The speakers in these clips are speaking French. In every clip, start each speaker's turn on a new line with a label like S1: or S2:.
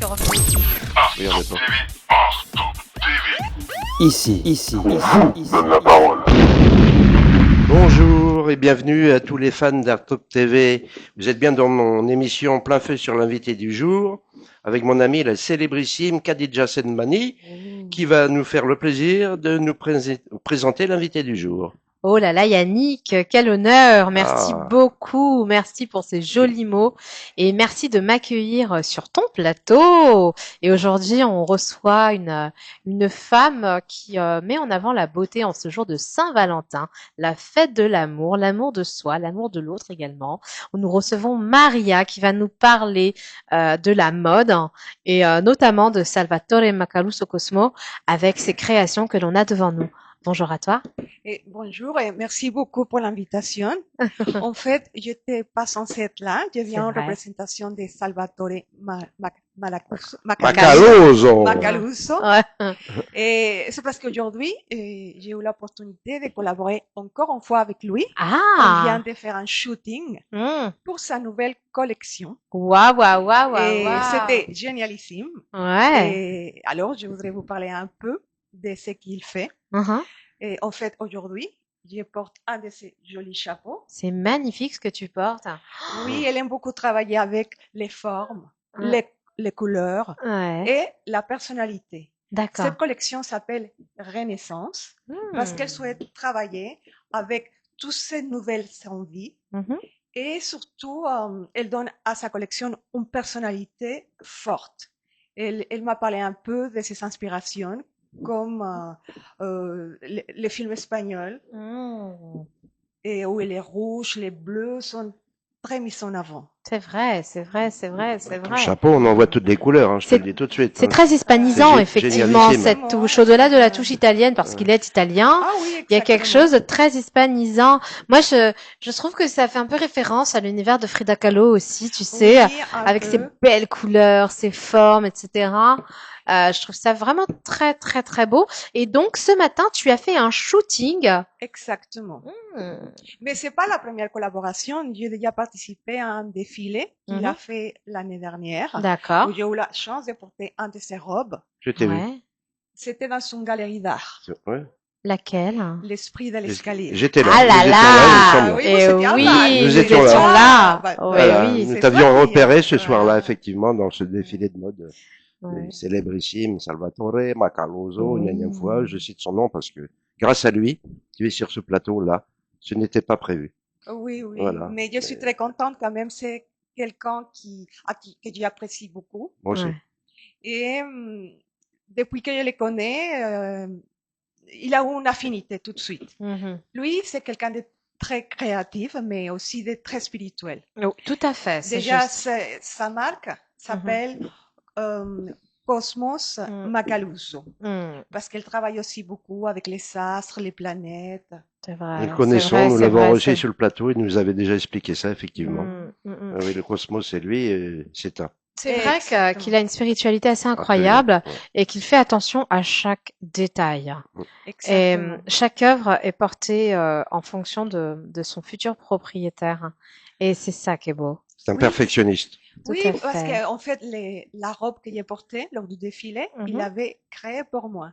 S1: suis revenue.
S2: Regardez pas.
S3: Ici.
S4: La parole.
S2: Bonjour et bienvenue à tous les fans d'Artop TV. Vous êtes bien dans mon émission Plein Feu sur l'invité du jour, avec mon ami la célébrissime Khadija Sedmani, qui va nous faire le plaisir de nous présenter l'invité du jour.
S1: Oh là là, Yannick, quel honneur. Merci
S2: Ah.
S1: beaucoup. Merci pour ces jolis mots et merci de m'accueillir sur ton plateau. Et aujourd'hui, on reçoit une femme qui met en avant la beauté en ce jour de Saint-Valentin, la fête de l'amour de soi, l'amour de l'autre également. Nous recevons Maria qui va nous parler de la mode et notamment de Salvatore Macaluso Cosmo avec ses créations que l'on a devant nous. Bonjour à toi.
S5: Et bonjour et merci beaucoup pour l'invitation. En fait, je n'étais pas censée être là. Je viens en
S1: vrai.
S5: représentation de Salvatore Macaluso.
S1: Ouais.
S5: Et c'est parce qu'aujourd'hui, j'ai eu l'opportunité de collaborer encore une fois avec lui. On vient
S1: Ah.
S5: de faire un shooting
S1: Mmh.
S5: pour sa nouvelle collection.
S1: Waouh, waouh, waouh, waouh.
S5: Et
S1: waouh.
S5: c'était génialissime.
S1: Ouais.
S5: Et alors, je voudrais vous parler un peu de ce qu'il fait.
S1: Mhm.
S5: Et en fait, aujourd'hui, je porte un de ces jolis chapeaux.
S1: C'est magnifique ce que tu portes.
S5: Oui, elle aime beaucoup travailler avec les formes,
S1: Ouais.
S5: les couleurs
S1: Ouais.
S5: et la personnalité.
S1: D'accord.
S5: Cette collection s'appelle Renaissance parce qu'elle souhaite travailler avec toutes ces nouvelles envies
S1: Mhm.
S5: et surtout, elle donne à sa collection une personnalité forte. Elle m'a parlé un peu de ses inspirations comme les films espagnols
S1: Mmh.
S5: et où les rouges, les bleus sont très mis en avant.
S1: C'est vrai, c'est vrai, c'est vrai, c'est
S2: Ton
S1: vrai.
S2: chapeau, on en voit toutes les couleurs, hein, je te
S1: C'est-
S2: le dis tout de suite.
S1: C'est
S2: hein.
S1: très hispanisant,
S2: C'est
S1: effectivement,
S2: génialissime.
S1: cette touche. Au-delà de la touche italienne, parce qu'il est italien,
S5: Ah oui,
S1: il y a quelque
S5: exactement.
S1: chose de très hispanisant. Moi, je trouve que ça fait un peu référence à l'univers de Frida Kahlo aussi, tu sais,
S5: Oui, un
S1: avec
S5: peu.
S1: ses belles couleurs, ses formes, etc. Je trouve ça vraiment très, très, très beau. Et donc, ce matin, tu as fait un shooting.
S5: Exactement.
S1: Hmm.
S5: Mais c'est pas la première collaboration. J'ai déjà participé à un défilé qu'il a fait l'année dernière,
S1: D'accord.
S5: où j'ai eu la chance de porter un de ses robes.
S2: Je t'ai vu.
S1: Ouais.
S5: C'était dans une galerie d'art,
S2: Ouais.
S1: Laquelle?
S5: l'esprit de l'escalier.
S2: J'étais là.
S1: Ah
S2: Nous
S1: là
S2: étions
S1: là!
S2: il me semble.
S5: oui,
S1: Eh
S5: vous étiez à
S1: oui,
S5: Bâle.
S2: Nous
S1: nous
S2: étions
S1: étions
S2: là.
S1: là.
S5: Bah,
S1: Oui,
S2: Voilà,
S1: oui.
S2: nous
S5: c'est
S2: t'avions
S5: toi qui-
S2: repéré ce
S5: Ouais.
S2: soir-là, effectivement, dans ce défilé de mode.
S1: Ouais.
S2: Célébrissime Salvatore Macaluso, une énième
S1: Mmh.
S2: fois, je cite son nom parce que grâce à lui, tu es sur ce plateau-là. Ce n'était pas prévu.
S5: Oui, oui.
S2: Voilà.
S5: Mais je suis très contente quand même. C'est quelqu'un que j'apprécie beaucoup.
S2: Moi aussi.
S1: Ouais.
S5: Et depuis que je le connais, il a eu une affinité tout de suite.
S1: Mhm.
S5: Lui, c'est quelqu'un de très créatif, mais aussi de très spirituel.
S1: Oh, tout à fait, c'est
S5: Déjà,
S1: juste.
S5: sa marque s'appelle Cosmos
S1: Mm.
S5: Macaluso,
S1: Mm.
S5: parce qu'elle travaille aussi beaucoup avec les astres, les planètes.
S1: C'est vrai.
S2: Nous le connaissons,
S1: c'est vrai,
S2: nous
S1: c'est
S2: l'avons
S1: vrai,
S2: reçu
S1: c'est-
S2: sur le plateau, il nous avait déjà expliqué ça, effectivement.
S1: Mm, mm, mm.
S2: Ah oui, le cosmos, c'est lui, c'est un.
S1: C'est vrai
S5: Exactement.
S1: qu'il a une spiritualité assez incroyable
S2: Absolument.
S1: et qu'il fait attention à chaque détail. Et
S5: Exactement.
S1: chaque œuvre est portée en fonction de son futur propriétaire. Et c'est ça qui est beau.
S2: C'est un
S5: Oui.
S2: perfectionniste.
S1: Tout
S5: Oui,
S1: à
S5: parce
S1: fait.
S5: qu'en fait, la robe que j'ai portée lors du défilé, il
S1: Mhm.
S5: l'avait créée pour moi.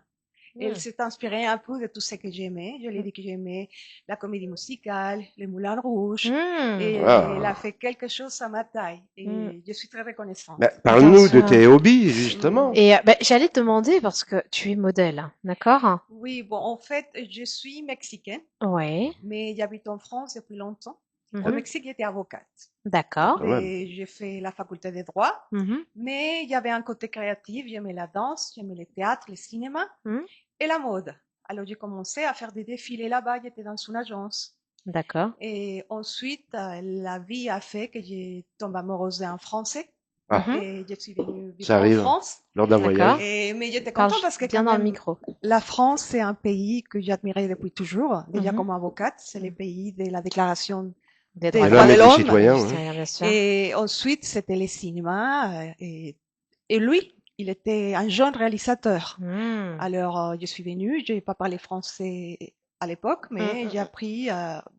S5: Elle
S1: Mm.
S5: s'est inspirée un peu de tout ce que j'aimais. Je lui ai dit que j'aimais la comédie musicale, les Moulins Rouges.
S1: Mm.
S5: Et
S2: Ah.
S5: elle a fait quelque chose à ma taille. Et
S1: Mm.
S5: je suis très reconnaissante.
S2: Bah, parle-nous de
S1: sûr.
S2: tes hobbies, justement.
S1: Et ben, j'allais te demander parce que tu es modèle, d'accord?
S5: Oui, bon, en fait, je suis mexicaine,
S1: Oui.
S5: mais j'habite en France depuis longtemps. Au
S1: Mhm.
S5: Mexique, j'étais avocate.
S1: D'accord.
S2: Quand même.
S5: Et j'ai fait la faculté de droit.
S1: Mhm.
S5: Mais il y avait un côté créatif. J'aimais la danse, j'aimais le théâtre, le cinéma
S1: Mhm.
S5: et la mode. Alors, j'ai commencé à faire des défilés là-bas. J'étais dans une agence.
S1: D'accord.
S5: Et ensuite, la vie a fait que j'ai tombé amoureuse d'un Français.
S2: Ah.
S1: Mhm.
S5: Et je suis venue
S2: Ça
S5: vivre en
S2: arrive.
S5: France.
S2: Lors d'un
S1: D'accord.
S2: voyage.
S5: Mais j'étais
S1: Parle
S5: contente parce que
S1: bien
S5: quand
S1: dans le
S5: même,
S1: micro.
S5: la France, c'est un pays que j'admirais depuis toujours. Déjà
S1: Mhm.
S5: comme avocate, c'est le pays de la déclaration
S1: Des
S5: des
S1: droits
S5: droits
S2: l'homme
S5: de
S2: et du
S5: l'homme.
S2: citoyen,
S1: du
S2: ouais.
S1: citoyen, bien sûr.
S5: Et ensuite, c'était les cinémas. Et lui, il était un jeune réalisateur.
S1: Mm.
S5: Alors, je suis venue, je n'ai pas parlé français à l'époque, mais
S1: Mm,
S5: j'ai appris,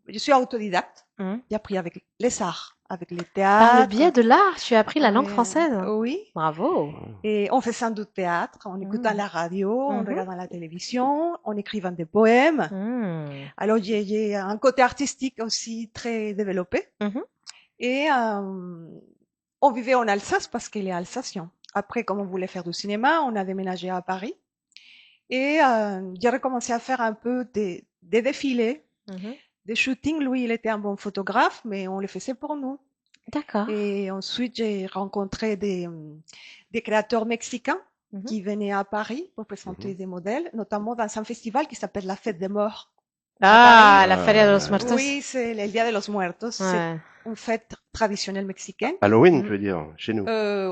S5: je suis autodidacte.
S1: mm.
S5: J'ai appris avec les arts, avec les
S1: Par le
S5: théâtres.
S1: biais de l'art, tu as appris la langue
S5: Oui,
S1: française.
S5: oui.
S1: Bravo.
S5: Et on faisait du théâtre, en écoutant
S1: Mm.
S5: la radio, en
S1: Mhm.
S5: regardant la télévision, en écrivant des poèmes.
S1: Mm.
S5: Alors j'ai un côté artistique aussi très développé.
S1: Mhm.
S5: Et on vivait en Alsace parce qu'il est alsacien. Après, comme on voulait faire du cinéma, on a déménagé à Paris. Et j'ai recommencé à faire un peu des défilés,
S1: Mhm.
S5: des shootings. Lui, il était un bon photographe, mais on le faisait pour nous.
S1: D'accord.
S5: Et ensuite, j'ai rencontré des créateurs mexicains
S1: Mhm.
S5: qui venaient à Paris pour présenter des modèles, notamment dans un festival qui s'appelle la Fête des Morts.
S1: Ah, la
S2: Ah,
S1: Feria de los Muertos.
S5: Oui, c'est le Dia de los Muertos. C'est
S1: Ouais.
S5: une fête traditionnelle mexicaine.
S2: Halloween,
S1: Mm.
S2: tu veux dire, chez nous.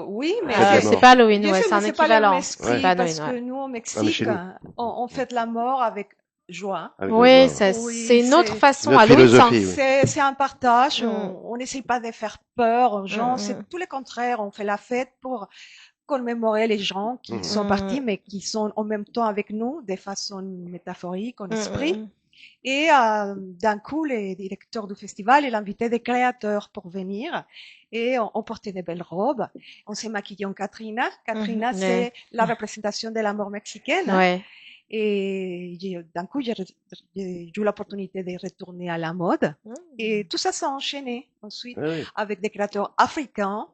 S5: Oui, mais
S2: Fête des
S1: C'est
S2: morts.
S1: pas Halloween,
S5: bien
S1: ouais,
S5: sûr,
S1: c'est
S5: mais
S1: un
S5: c'est pas le même
S1: équivalent.
S5: esprit
S1: C'est pas
S5: parce
S1: Halloween,
S5: que
S1: ouais.
S5: nous, au
S2: Ah, mais
S5: Mexique,
S2: chez nous.
S5: on fête la mort avec joie.
S2: Avec la
S1: Oui,
S2: joie.
S5: Oui,
S1: c'est une autre
S5: c'est
S1: façon.
S2: Notre
S1: Halloween, c'est un-
S2: philosophie, oui.
S5: c'est un partage.
S1: Mm.
S5: On n'essaye pas de faire peur aux gens.
S1: Mm,
S5: C'est
S1: mm,
S5: tout le contraire. On fait la fête pour commémorer les gens qui
S2: Mhm.
S5: sont
S1: mm,
S5: partis, mais qui sont en même temps avec nous, de façon métaphorique, en
S1: mm,
S5: esprit.
S1: mm.
S5: Et d'un coup, le directeur du festival, il invitait des créateurs pour venir. Et on portait des belles robes. On s'est maquillé en Katrina. Katrina,
S1: Mhm.
S5: c'est la représentation de la mort mexicaine.
S1: Ouais.
S5: Et d'un coup, j'ai eu l'opportunité de retourner à la mode.
S1: Mm.
S5: Et tout ça s'est enchaîné ensuite
S2: Oui, oui.
S5: avec des créateurs africains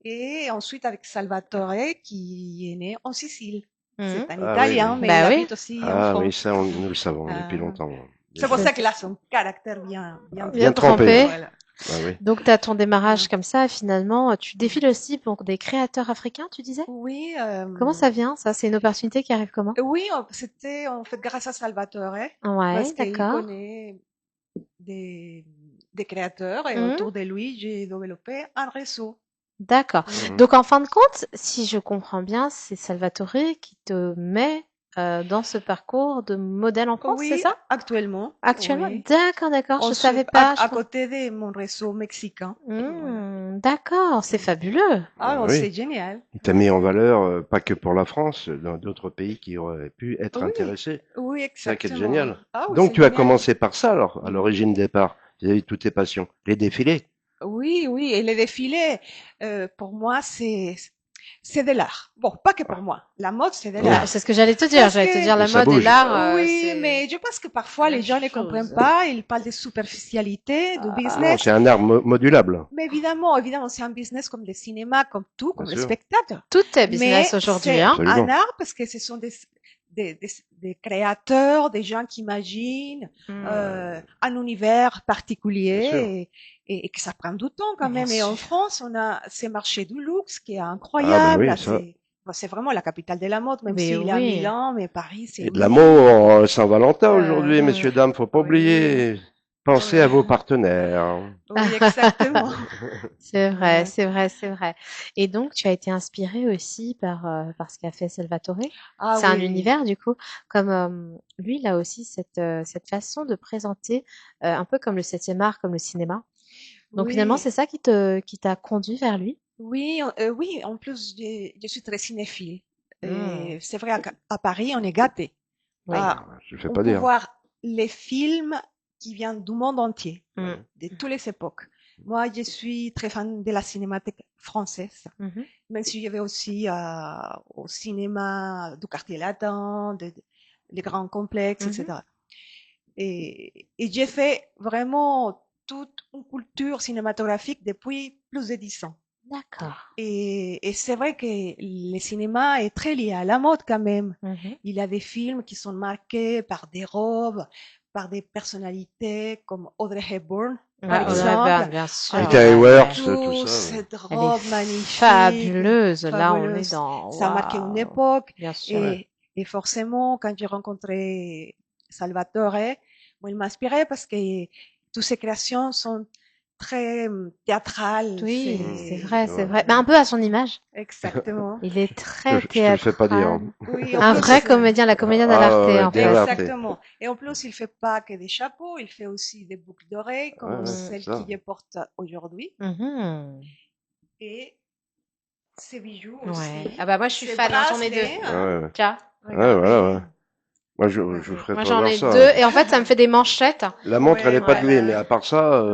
S5: et ensuite avec Salvatore qui est né en Sicile. C'est
S1: Mhm.
S5: un
S2: Ah oui,
S5: Italien,
S2: oui.
S5: mais
S1: Bah
S5: il
S1: oui.
S5: habite aussi en
S2: Ah oui,
S5: France.
S2: ça, nous le savons depuis
S5: Euh,
S2: longtemps.
S5: c'est pour
S2: Déjà.
S5: ça qu'il a son caractère bien
S1: Bien
S2: Bien
S5: trempé.
S2: trempé.
S1: trempé.
S5: Voilà.
S2: Ah oui.
S1: Donc, tu as ton démarrage
S5: Ouais.
S1: comme ça, et finalement, tu défiles aussi pour des créateurs africains, tu disais?
S5: Oui,
S1: Comment ça vient, ça? C'est une opportunité qui arrive comment?
S5: oui, c'était en fait grâce à Salvatore
S1: Ouais,
S5: parce qu'il
S1: d'accord.
S5: connaît des, des créateurs et
S1: Mhm.
S5: autour de lui, j'ai développé un réseau.
S1: D'accord.
S2: Mhm.
S1: Donc, en fin de compte, si je comprends bien, c'est Salvatore qui te met dans ce parcours de modèle en France, c'est
S5: Oui,
S1: ça?
S5: actuellement,
S1: Actuellement?
S5: oui.
S1: D'accord, d'accord. Je
S5: Ensuite,
S1: savais pas.
S5: à côté de mon réseau mexicain. Voilà.
S1: D'accord, c'est fabuleux.
S5: Ah,
S2: Oui.
S5: c'est génial.
S2: Il t'a mis en valeur, pas que pour la France, dans d'autres pays qui auraient pu être
S5: Oui,
S2: intéressés.
S5: oui,
S2: C'est ça qui est
S5: exactement.
S2: génial.
S5: Ah oui,
S2: Donc
S5: c'est
S2: tu as
S5: génial.
S2: commencé par ça alors, à
S5: Mhm.
S2: l'origine départ, vis-à-vis de toutes tes passions. Les défilés.
S5: Oui, oui, et les défilés, pour moi, c'est de l'art. Bon, pas que pour
S2: Ah,
S5: moi. La mode, c'est de
S2: oui.
S1: Bah,
S5: l'art.
S1: c'est ce que j'allais te dire.
S5: Parce
S1: J'allais te
S5: que,
S1: dire
S2: Mais
S1: la
S2: ça
S1: mode et
S2: bouge.
S1: l'art,
S5: oui,
S1: c'est
S5: mais je pense que
S1: la
S5: parfois les
S1: même
S5: gens ne
S1: chose.
S5: comprennent pas, ils parlent de superficialité, du
S2: Ah,
S5: business.
S2: c'est un art modulable,
S5: Mais évidemment, évidemment, c'est un business comme le cinéma, comme tout,
S2: bien
S5: comme le
S2: sûr.
S5: spectacle.
S1: Tout est
S5: Mais
S1: business aujourd'hui,
S5: c'est
S1: hein.
S5: un
S2: Absolument.
S5: art parce que ce sont des créateurs, des gens qui imaginent un univers
S2: Bien sûr.
S5: particulier et que ça prend du temps quand
S1: Bien
S5: même. Et en
S1: sûr.
S5: France, on a ces marchés du luxe qui est
S2: Ah ben
S5: incroyable.
S2: oui,
S5: Là,
S2: ça.
S5: c'est vraiment la capitale de la mode, même
S1: Mais
S5: s'il est à
S1: oui.
S5: Milan, mais Paris, c'est
S2: Et de
S5: oui.
S2: l'amour, Saint-Valentin
S5: Euh,
S2: aujourd'hui, messieurs, dames, faut pas
S5: oui,
S2: oublier. Pensez à vos partenaires.
S5: oui, exactement.
S1: C'est vrai,
S5: Voilà.
S1: c'est vrai, c'est vrai. Et donc, tu as été inspiré aussi par ce qu'a fait Salvatore.
S5: Ah
S1: C'est un
S5: oui, oui.
S1: univers, du coup, comme lui, il a aussi cette façon de présenter, un peu comme le septième art, comme le cinéma. Donc finalement,
S5: Oui,
S1: c'est ça qui t'a conduit vers lui.
S5: oui, oui, en plus, je suis très cinéphile.
S1: Hmm.
S5: Et c'est vrai, à Paris, on est gâté.
S1: Oui.
S5: Ah,
S2: Je ne fais
S5: on
S2: pas
S5: peut
S2: dire.
S5: voir les films qui viennent du monde entier,
S1: Hmm.
S5: de toutes les époques. Moi, je suis très fan de la cinémathèque française,
S1: Mhm.
S5: même si je vais aussi au cinéma du quartier latin, des grands complexes,
S1: Mhm.
S5: etc. Et j'ai fait vraiment toute une culture cinématographique depuis plus de 10 ans.
S1: D'accord.
S5: Et c'est vrai que le cinéma est très lié à la mode quand même.
S1: Mhm.
S5: Il y a des films qui sont marqués par des robes, par des personnalités comme Audrey Hepburn, par
S1: Ouais,
S2: Ah oui.
S1: Audrey
S5: exemple,
S1: Hepburn, bien sûr.
S5: avec
S2: Rita
S1: Ouais,
S2: Hayworth,
S1: ouais.
S2: tout
S5: toute
S2: ça. Ouais.
S5: cette
S1: Elle est
S5: robe magnifique,
S1: fabuleuse. Là, on est
S5: fabuleuse.
S1: dans...
S5: Ça a marqué une
S1: Waouh.
S5: époque.
S1: Bien sûr.
S2: Ouais.
S5: Et forcément, quand j'ai rencontré Salvatore, moi, il m'a inspiré parce que toutes ses créations sont très théâtrales.
S1: Oui, c'est vrai, c'est
S2: Ouais.
S1: vrai. Mais un peu à son image.
S5: Exactement.
S1: Il est
S2: Je
S1: très
S2: te le fais pas dire.
S1: théâtral.
S5: Oui, en
S1: Un
S5: plus,
S1: vrai comédien, la comédien
S2: Ah
S1: dell'arte,
S2: ouais,
S1: en
S2: bien
S1: fait.
S2: l'arté.
S5: exactement. Et en plus, il fait pas que des chapeaux, il fait aussi des boucles d'oreilles
S2: Ouais,
S5: comme
S2: ouais,
S1: Mm.
S5: celle
S2: ça.
S5: qu'il porte aujourd'hui
S1: Mhm.
S5: et ses bijoux
S1: Ouais.
S5: aussi,
S1: Ah bah moi, je suis
S5: ses
S1: fan, hein, j'en ai deux.
S5: bracelets.
S2: Ouais, ouais.
S1: Tiens.
S2: Ouais, voilà, ouais.
S5: Regardez.
S2: Moi, je ferais
S1: Moi,
S2: pas
S1: j'en
S2: voir
S1: ai
S2: ça.
S1: deux et en fait, ça me fait des manchettes.
S2: La montre, elle
S5: Ouais,
S2: est pas douée,
S5: voilà.
S2: mais à part ça,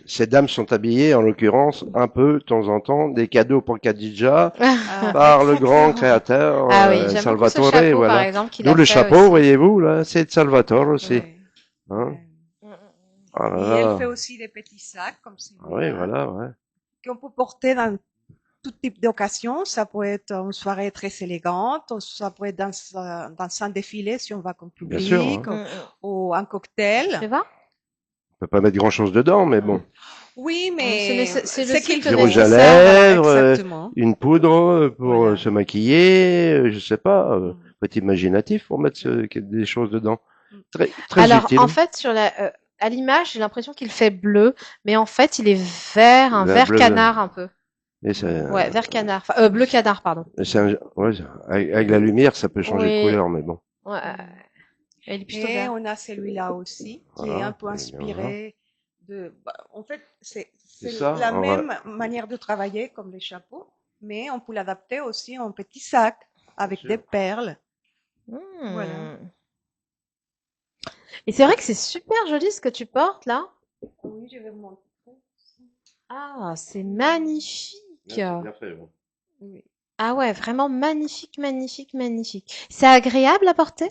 S2: ces dames sont habillées, en l'occurrence, un peu, de temps en temps, des cadeaux pour Khadija,
S5: Ah,
S2: par le grand
S5: exactement.
S2: créateur,
S1: Ah oui, j'aime beaucoup ce
S2: Salvatore,
S1: chapeau, par
S2: voilà.
S1: exemple, qu'il
S2: D'où
S1: a
S2: le
S1: fait
S2: chapeau,
S1: aussi.
S2: voyez-vous, là, c'est de Salvatore aussi.
S5: Ouais,
S2: Hein?
S5: ouais.
S1: Mm, mm,
S2: Ah là
S5: Et elle
S2: là.
S5: fait aussi des petits sacs comme
S2: Ah oui,
S5: celui-là,
S2: voilà, ouais.
S5: qu'on peut porter dans tout type d'occasion. Ça peut être une soirée très élégante, ou ça peut être dans un défilé si on va comme
S2: Bien sûr,
S5: public,
S2: hein.
S1: mm. Mm.
S5: ou un cocktail.
S1: Tu vois?
S2: On peut pas mettre grand-chose dedans, mais bon.
S5: Oui,
S1: C'est
S5: mais
S1: c'est le
S5: ce qu'il
S1: strict
S2: Du
S5: faut,
S2: rouge à
S1: nécessaire.
S5: voilà,
S2: lèvres,
S5: exactement.
S2: une poudre pour
S5: Voilà.
S2: se maquiller, je sais pas,
S5: Mm.
S2: faut être imaginatif pour mettre des choses dedans.
S5: Mm.
S2: Très
S1: Alors, en
S2: utile.
S1: fait, à l'image, j'ai l'impression qu'il fait bleu, mais en fait, il est vert, un vert
S2: Bleu,
S1: canard un peu.
S2: et c'est,
S1: Ouais, vert canard. Enfin, bleu canard, pardon.
S2: ouais, avec la lumière, ça peut changer de
S1: Oui.
S2: couleur, mais bon.
S1: Ouais,
S5: Mm.
S1: il est plutôt
S5: Et
S1: vert.
S5: on a celui-là aussi, qui est un
S2: Voilà,
S5: peu
S2: vous allez bien voir.
S5: inspiré de, en fait,
S2: C'est
S5: c'est
S2: ça,
S5: la
S2: on va,
S5: même manière de travailler comme les chapeaux, mais on peut l'adapter aussi en petit sac
S2: bien
S5: avec des
S2: sûr.
S5: perles. Voilà.
S1: Hmm. Et c'est vrai que c'est super joli ce que tu portes là.
S5: Oui, je vais vous montrer.
S1: Ah, c'est magnifique.
S2: Ouais, c'est bien fait, bon.
S5: Oui.
S1: Ah ouais, vraiment magnifique, magnifique, magnifique. C'est agréable à porter?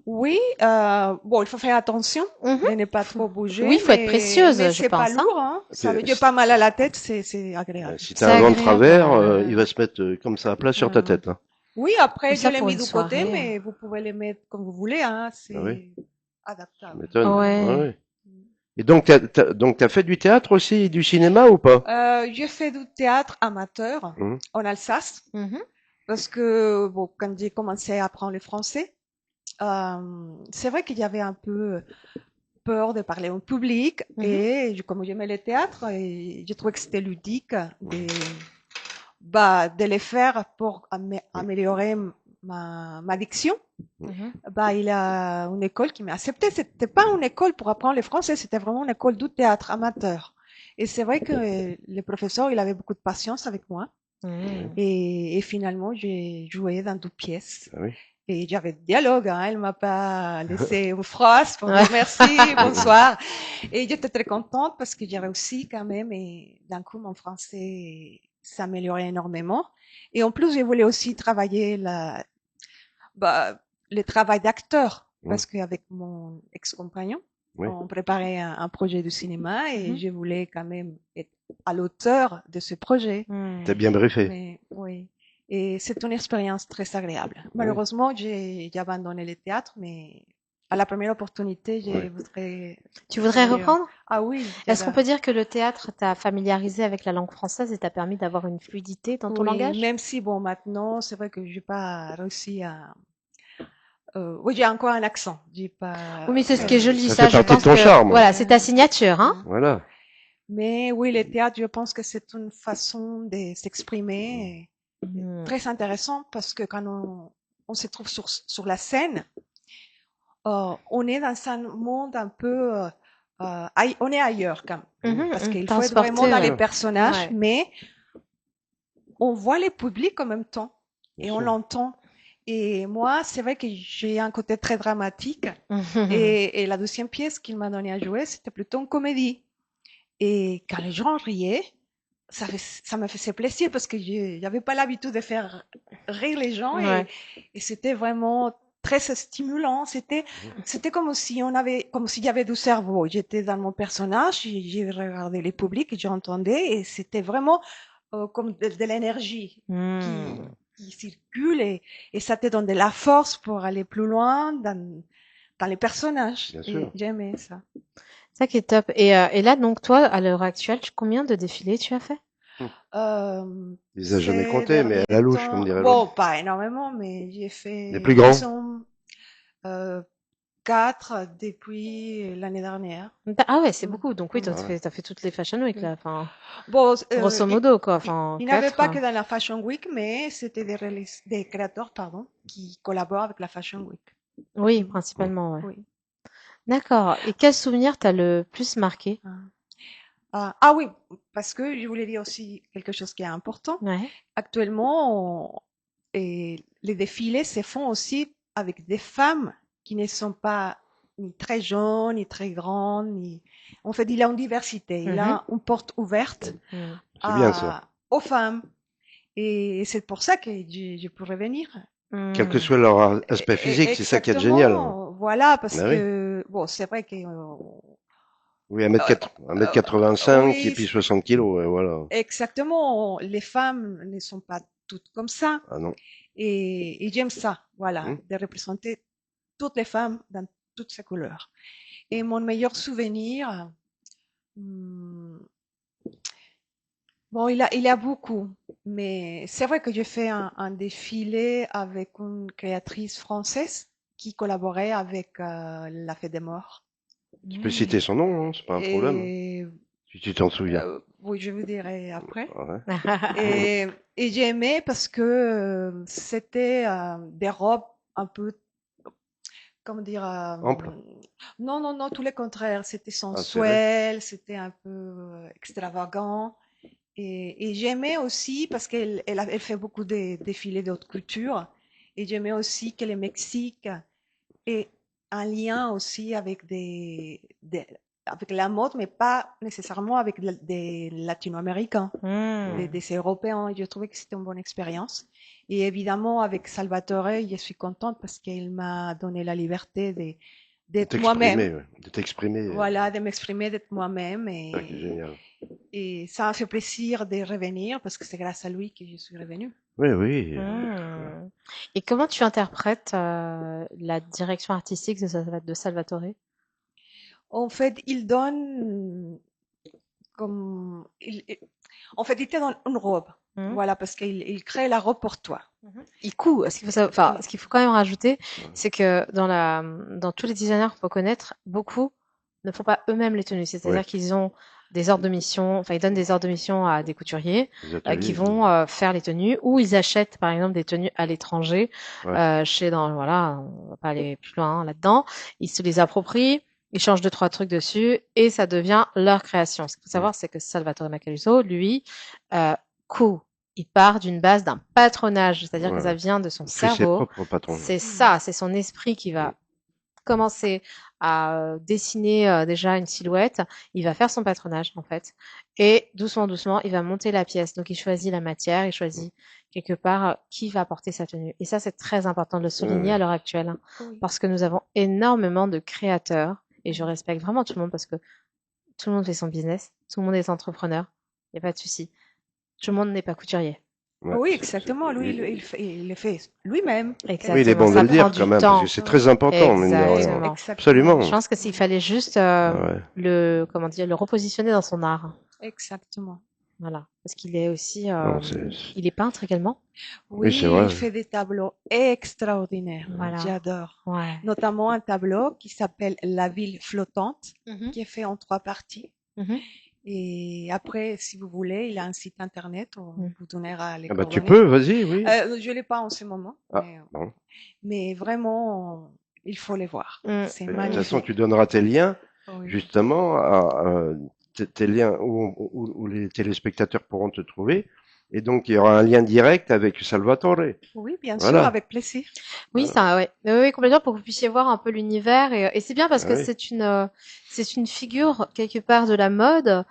S5: Oui, bon, il faut faire attention
S1: Mhm.
S5: de ne pas trop bouger,
S1: Oui, il faut être
S5: mais
S1: précieuse, je
S5: c'est pas
S1: pense, hein.
S5: lourd, hein.
S2: Et
S5: Ça
S2: puis,
S5: veut dire pas mal à la tête, c'est agréable.
S2: si
S1: C'est
S2: t'as un vent de
S1: agréable.
S2: travers, il va se mettre comme ça à plat sur ta
S5: Euh,
S2: tête, hein.
S5: oui,
S1: Ou
S5: après, je
S1: ça
S5: l'ai
S1: pour
S5: mis
S1: une
S5: du côté,
S1: soirée.
S5: mais vous pouvez les mettre comme vous voulez, hein.
S2: Ah oui,
S5: C'est
S2: tu
S5: adaptable.
S2: m'étonnes. Ouais,
S1: Ouais.
S2: ouais. Et donc, t'as fait du théâtre aussi, et du cinéma ou pas?
S5: J'ai fait du théâtre amateur
S2: Hum,
S5: en Alsace
S1: Mhm.
S5: parce que, bon, quand j'ai commencé à apprendre le français, c'est vrai qu'il y avait un peu peur de parler en public
S1: Mhm.
S5: et comme j'aimais le théâtre, et j'ai trouvé que c'était ludique de les faire pour améliorer ma diction.
S1: Mhm.
S5: Bah, il a une école qui m'a accepté. C'était pas une école pour apprendre le français, c'était vraiment une école du théâtre amateur. Et c'est vrai que le professeur, il avait beaucoup de patience avec moi.
S1: Mhm.
S5: Et finalement, j'ai joué dans 2 pièces.
S2: ah oui.
S5: Et j'avais des dialogues, hein. Elle m'a pas laissé une phrase pour
S1: Ouais.
S5: dire merci, bonsoir. Et j'étais très contente parce que j'ai réussi quand même. Et d'un coup, mon français s'améliorait énormément. Et en plus, je voulais aussi travailler bah, le travail d'acteur.
S2: Hum,
S5: Parce qu'avec mon ex-compagnon,
S2: oui.
S5: on préparait un projet de cinéma et
S1: Mhm.
S5: je voulais quand même être à l'auteur de ce projet.
S2: T'as
S1: Mhm.
S2: bien briefé.
S5: Mais oui. Et c'est une expérience très agréable.
S2: Oui,
S5: Malheureusement, j'ai abandonné le théâtre, mais à la première opportunité,
S2: oui.
S5: je voudrais
S1: Tu voudrais
S5: revenir.
S1: reprendre?
S5: Ah oui,
S1: Est-ce qu'on peut dire que le théâtre t'a familiarisé avec la langue française et t'a permis d'avoir une fluidité dans ton
S5: oui,
S1: langage?
S5: même si bon, maintenant, c'est vrai que j'ai pas réussi à. Oui, j'ai encore un accent. J'ai
S1: Oui,
S5: pas.
S1: mais c'est ce qui est joli,
S2: Ça fait
S1: ça. Je
S2: partie de
S1: pense
S2: ton
S1: que,
S2: charme.
S1: voilà, c'est ta signature, hein?
S5: Mm.
S2: Voilà.
S5: Mais oui, le théâtre, je pense que c'est une façon de s'exprimer
S1: Mhm.
S5: très intéressant parce que quand on se trouve sur la scène, on est dans un monde un peu, on est ailleurs quand même,
S1: Mhm,
S5: parce
S1: mhm.
S5: qu'il faut être vraiment
S1: Transporté,
S5: dans les
S1: ouais.
S2: Sûr,
S5: personnages,
S1: Ouais.
S5: mais on voit les publics en même temps
S2: bien
S5: et on
S2: sûr.
S5: l'entend. Et moi, c'est vrai que j'ai un côté très dramatique.
S1: Mhm.
S5: Et la deuxième pièce qu'il m'a donné à jouer, c'était plutôt une comédie. Et quand les gens riaient, ça me faisait plaisir parce que je n'avais pas l'habitude de faire rire les gens
S1: Ouais.
S5: et c'était vraiment très stimulant. C'était comme si comme s'il y avait du cerveau. J'étais dans mon personnage, j'ai regardé les publics et j'entendais et c'était vraiment comme de l'énergie
S1: Hmm.
S5: qui circule et ça te donne de la force pour aller plus loin dans les personnages.
S2: Bien
S5: Et
S2: sûr.
S5: j'aimais ça.
S1: Ça qui est top. Et là, donc, toi, à l'heure actuelle, combien de défilés tu as fait?
S2: Il les a jamais
S5: Ces
S2: comptés, mais
S5: derniers
S2: à la louche, comme
S5: temps,
S2: dirait l'autre.
S5: bon, pas énormément, mais j'ai
S2: Les plus
S5: fait,
S2: grands.
S5: disons, euh, 4 depuis l'année dernière.
S1: Ah ouais, c'est
S5: Mm,
S1: beaucoup. Donc oui,
S5: mm,
S2: Ah ouais.
S1: t'as fait toutes les Fashion Week,
S5: mm.
S1: là. Enfin,
S5: Bon,
S1: grosso modo, quoi.
S5: il
S1: Enfin,
S5: il n'y avait
S1: 4.
S5: pas que dans la Fashion Week, mais c'était des créateurs, pardon, qui collaborent avec la Fashion Week.
S1: Oui,
S5: Mm,
S1: principalement, ouais.
S5: oui.
S1: D'accord. Et quel souvenir t'a le plus marqué?
S5: Ah oui, parce que je voulais dire aussi quelque chose qui est important.
S1: Ouais.
S5: Actuellement, et les défilés se font aussi avec des femmes qui ne sont pas ni très jeunes, ni très grandes, ni... En fait, il a une diversité. Il a une porte ouverte
S1: Mhm.
S2: C'est bien ça.
S5: aux femmes. Et c'est pour ça que je pourrais venir.
S2: Quel que
S1: Mhm.
S2: soit leur aspect physique, c'est ça qui est génial.
S5: Exactement. Voilà, parce
S2: Ah oui.
S5: que, bon, c'est vrai que,
S2: Oui, 1m85 et
S5: oui,
S2: puis 60 kilos, ouais, voilà.
S5: exactement. Les femmes ne sont pas toutes comme ça.
S2: Ah non.
S5: Et j'aime ça, voilà,
S2: Hum.
S5: de représenter toutes les femmes dans toutes ces couleurs. Et mon meilleur souvenir, hmm, bon, il y a beaucoup, mais c'est vrai que j'ai fait un défilé avec une créatrice française qui collaborait avec la Fête des Morts.
S2: Tu peux citer son nom, hein, c'est pas un problème.
S5: Et
S2: Si tu t'en souviens.
S5: oui, je vous dirai après.
S2: Ouais.
S5: Et j'ai aimé parce que c'était des robes un peu, comment dire,
S2: Ample.
S5: non, non, non, tout le contraire. C'était
S2: Ah, c'est vrai.
S5: sensuel, c'était un peu extravagant. Et j'aimais aussi, parce elle fait beaucoup de défilés d'autres cultures, et j'aimais aussi que le Mexique ait un lien aussi avec avec la mode, mais pas nécessairement avec des latino-américains,
S1: Mhm.
S5: des Européens. Et je trouvais que c'était une bonne expérience. Et évidemment, avec Salvatore, je suis contente parce qu'il m'a donné la liberté
S2: De
S5: d'être moi-même.
S2: t'exprimer, ouais. De t'exprimer.
S5: Voilà, de m'exprimer, d'être moi-même.
S2: C'est ça qui est génial.
S5: Et ça m'a fait plaisir de revenir parce que c'est grâce à lui que je suis revenue.
S2: Oui, oui.
S1: Mhm. Et comment tu interprètes la direction artistique de Salvatore?
S5: En fait, il donne comme... en fait, il te donne une robe.
S1: Mhm.
S5: Voilà, parce qu'il crée la robe pour toi.
S1: Il coud. Ce qu'il faut quand même rajouter, c'est que dans tous les designers qu'on peut connaître, beaucoup ne font pas eux-mêmes les tenues. C'est-à-dire
S2: Ouais.
S1: qu'ils ont des ordres de mission, enfin ils donnent des ordres de mission à des couturiers
S2: Les
S1: qui
S2: ateliers.
S1: vont faire les tenues, ou ils achètent par exemple des tenues à l'étranger,
S2: Ouais.
S1: voilà, on va pas aller plus loin là-dedans. Ils se les approprient, ils changent deux trois trucs dessus et ça devient leur création. Ce qu'il faut savoir, c'est que Salvatore Macaluso, lui, coud. Il part d'une base d'un patronage, c'est-à-dire que ça
S2: Ouais.
S1: vient de son
S2: Il fait ses
S1: cerveau.
S2: propres patrons.
S1: C'est ça, c'est son esprit qui va commencer à dessiner déjà une silhouette. Il va faire son patronage en fait, et doucement, doucement, il va monter la pièce. Donc il choisit la matière, il choisit quelque part qui va porter sa tenue. Et ça, c'est très important de le souligner
S2: Ouais.
S1: à l'heure actuelle, hein,
S5: Oui.
S1: parce que nous avons énormément de créateurs, et je respecte vraiment tout le monde parce que tout le monde fait son business, tout le monde est entrepreneur, il n'y a pas de souci. Tout le monde n'est pas couturier.
S2: Ouais.
S5: Oui, exactement. Lui, il le fait lui-même.
S1: Exactement.
S2: Oui, il est bon de
S1: Ça
S2: le
S1: prend
S2: dire
S1: du
S2: quand même,
S1: temps.
S2: parce que c'est très important, mine de rien.
S1: Exactement.
S2: Absolument.
S1: Je pense que s'il fallait juste
S2: Ouais.
S1: le repositionner dans son art.
S5: Exactement.
S1: Voilà. Parce qu'il est aussi,
S2: Non,
S1: il est peintre également.
S2: Oui, c'est
S5: Oui,
S2: vrai.
S5: il fait des tableaux extraordinaires.
S1: Voilà.
S5: J'adore.
S1: Ouais.
S5: Notamment un tableau qui s'appelle La ville flottante,
S1: Mhm.
S5: qui est fait en 3 parties.
S1: Mhm.
S5: Et après, si vous voulez, il a un site internet, on vous donnera les
S2: Ah bah tu
S5: coordonnées.
S2: peux, vas-y, oui.
S5: Je l'ai pas en ce moment,
S2: Ah, bon.
S5: mais vraiment, il faut les voir.
S1: Mm.
S5: C'est
S2: De toute
S5: magnifique.
S2: façon, tu donneras tes liens,
S5: Oui.
S2: justement, tes liens où les téléspectateurs pourront te trouver. Et donc, il y aura un lien direct avec Salvatore.
S5: Oui, bien
S2: Voilà.
S5: sûr, avec plaisir.
S1: Oui, ça, ouais. Oui, complètement, pour que vous puissiez voir un peu l'univers. Et c'est bien parce que
S2: Ah oui.
S1: c'est une figure, quelque part, de la mode,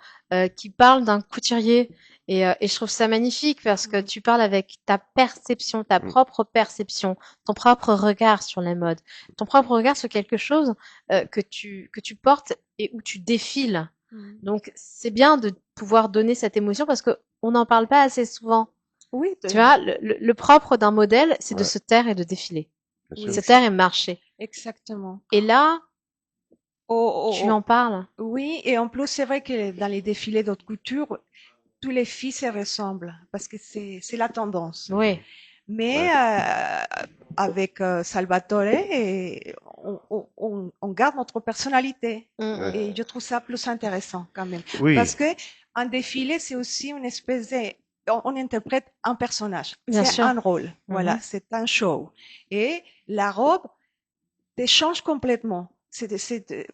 S1: qui parle d'un couturier. Et je trouve ça magnifique parce que tu parles avec ta perception, ta propre perception, ton propre regard sur la mode, ton propre regard sur quelque chose, que tu portes et où tu défiles. Donc, c'est bien de pouvoir donner cette émotion parce que on n'en parle pas assez souvent.
S5: Oui,
S1: Tu vois, le propre d'un modèle, c'est de
S2: Ouais.
S1: se taire et de défiler.
S2: Bien
S5: Oui,
S2: sûr.
S1: Se taire et marcher.
S5: exactement.
S1: Et là,
S5: Oh,
S1: tu en parles.
S5: oui, et en plus, c'est vrai que dans les défilés d'autres cultures, tous les filles se ressemblent parce que c'est la tendance.
S1: Oui.
S5: Mais
S2: Ouais.
S5: avec Salvatore, on garde notre personnalité.
S1: Mm.
S5: Et je trouve ça plus intéressant quand même.
S2: Oui.
S5: Parce que un défilé, c'est aussi une espèce de... On interprète un personnage.
S1: Bien
S5: C'est
S1: sûr.
S5: un rôle. Voilà, c'est un show. Et la robe te change complètement.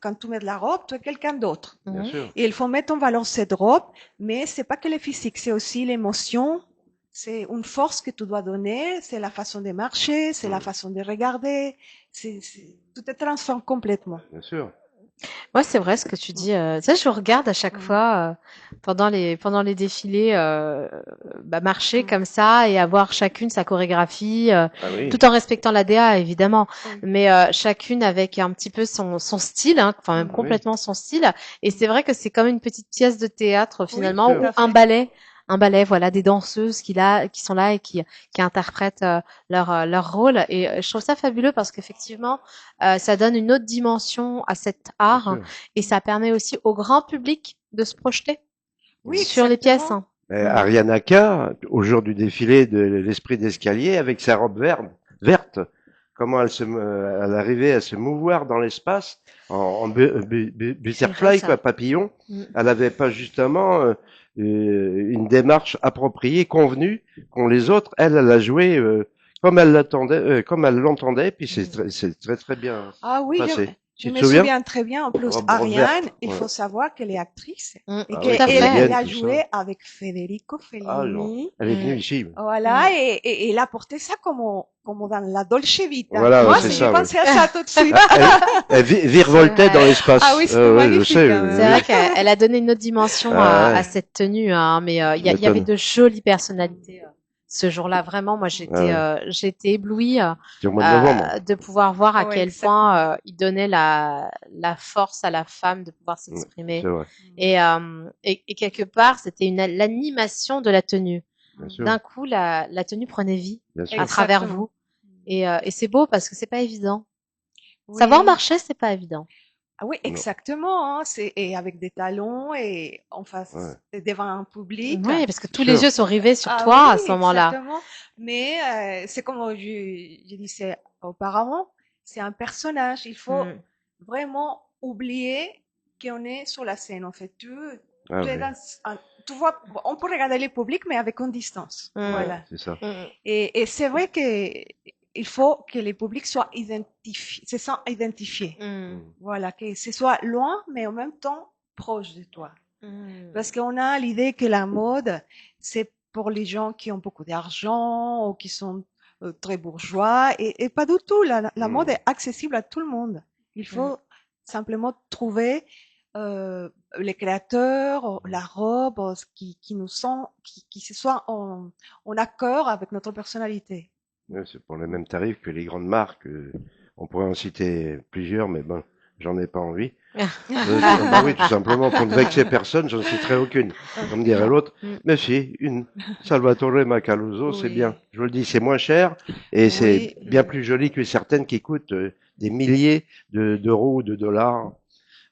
S5: Quand tu mets de la robe, tu es quelqu'un d'autre.
S2: Bien sûr.
S5: Et il faut mettre en valeur cette robe, mais c'est pas que le physique, c'est aussi l'émotion, c'est une force que tu dois donner, c'est la façon de marcher, c'est la façon de regarder, tout te transforme complètement.
S2: Bien sûr.
S1: Ouais, c'est vrai ce que tu dis. Ça, je regarde à chaque fois pendant les défilés, marcher
S5: Mm.
S1: comme ça et avoir chacune sa chorégraphie,
S2: Ah oui.
S1: tout en respectant la DA évidemment,
S5: Oui.
S1: mais chacune avec un petit peu son style, hein, enfin même
S5: Mm.
S1: complètement son style. Et c'est vrai que c'est comme une petite pièce de théâtre finalement,
S2: tout
S1: ou
S2: à
S1: un
S5: fait.
S1: ballet. Un ballet, voilà, des danseuses qui sont là et qui interprètent leur rôle. Et je trouve ça fabuleux parce qu'effectivement, ça donne une autre dimension à cet
S2: Bien
S1: art
S2: sûr.
S1: et ça permet aussi au grand public de se projeter
S5: Oui,
S1: sur les pièces.
S5: exactement.
S2: Ariana K, au jour du défilé de l'esprit d'escalier, avec sa robe verte, comment elle arrivait à se mouvoir dans l'espace en butterfly,
S1: ça.
S2: quoi, papillon.
S1: Mm.
S2: Elle n'avait pas justement une démarche appropriée, convenue, qu'ont les autres. Elle a joué comme elle l'entendait, puis c'est très très bien
S5: Ah oui,
S2: passé.
S5: je
S2: Tu te
S5: me
S2: souviens?
S5: souviens très bien. En plus,
S2: Robe verte.
S5: Ariane, il
S2: Ouais.
S5: faut savoir qu'elle est actrice et
S2: Ah
S1: Tout
S2: oui,
S1: à
S5: qu'elle
S1: fait.
S5: elle
S2: comédienne,
S5: a
S2: tout
S5: joué
S2: ça.
S5: avec Federico
S2: Ah non,
S5: Fellini.
S2: elle est venue
S1: Mm.
S2: ici.
S5: Voilà, et elle a porté ça comme dans la Dolce Vita.
S2: Voilà,
S5: Moi,
S2: c'est
S5: j'ai
S2: ça, ouais.
S5: pensé à ça tout de suite.
S2: Elle virevoltait dans l'espace.
S5: Ah oui, c'était
S2: Ouais, je
S5: magnifique,
S2: sais.
S5: quand même.
S1: C'est vrai qu'elle a donné une autre dimension
S2: Ah
S1: à
S2: ouais,
S1: cette tenue, hein, mais
S2: tu
S1: il y avait
S2: m'étonnes.
S1: de jolies personnalités ce jour-là. Vraiment, moi,
S2: Ah ouais.
S1: j'ai été éblouie
S2: C'était au mois de novembre.
S1: de pouvoir voir à
S5: Oui,
S1: quel
S5: exactement.
S1: point il donnait la force à la femme de pouvoir
S2: Ouais,
S1: s'exprimer.
S2: c'est vrai,
S1: Et quelque part, c'était l'animation de la tenue.
S2: bien sûr,
S1: D'un coup, la tenue prenait vie
S2: bien
S1: à
S2: sûr.
S1: travers
S5: Exactement.
S1: vous. Et c'est beau parce que c'est pas évident. Savoir
S5: Oui.
S1: marcher, c'est pas évident.
S5: Ah oui,
S2: Non,
S5: exactement, hein, et avec des talons et en
S2: ouais,
S5: face devant un public.
S1: Oui, parce que
S2: c'est
S1: tous les
S2: sûr.
S1: yeux sont rivés sur
S5: Ah
S1: toi
S5: oui,
S1: à ce moment-là.
S5: exactement. Mais c'est comme je disais auparavant, c'est un personnage. Il faut
S1: Mm.
S5: vraiment oublier qu'on est sur la scène. En fait,
S2: Ah
S5: tu es
S2: oui,
S5: dans tu vois, on peut regarder le public, mais avec une distance.
S1: Mm.
S5: Voilà.
S2: c'est ça.
S1: Mm.
S5: Et c'est vrai que il faut que le public soit identifié, se sent identifié.
S1: Mm.
S5: Voilà, que ce soit loin, mais en même temps proche de toi.
S1: Mm.
S5: Parce qu'on a l'idée que la mode, c'est pour les gens qui ont beaucoup d'argent ou qui sont très bourgeois. Et pas du tout. La mode est accessible à tout le monde. Il faut simplement trouver les créateurs, la robe, qui nous sont, qui se soit en accord avec notre personnalité.
S2: Ouais, c'est pour les mêmes tarifs que les grandes marques. On pourrait en citer plusieurs, mais bon, j'en ai pas envie. Bah oui, tout simplement, pour ne vexer personne, j'en citerai aucune. Comme dirait l'autre,
S1: Mm.
S2: mais si, une Salvatore Macaluso, c'est
S5: Oui,
S2: bien. Je vous le dis, c'est moins cher et c'est
S5: oui,
S2: bien plus joli que certaines qui coûtent des milliers d'euros ou de dollars.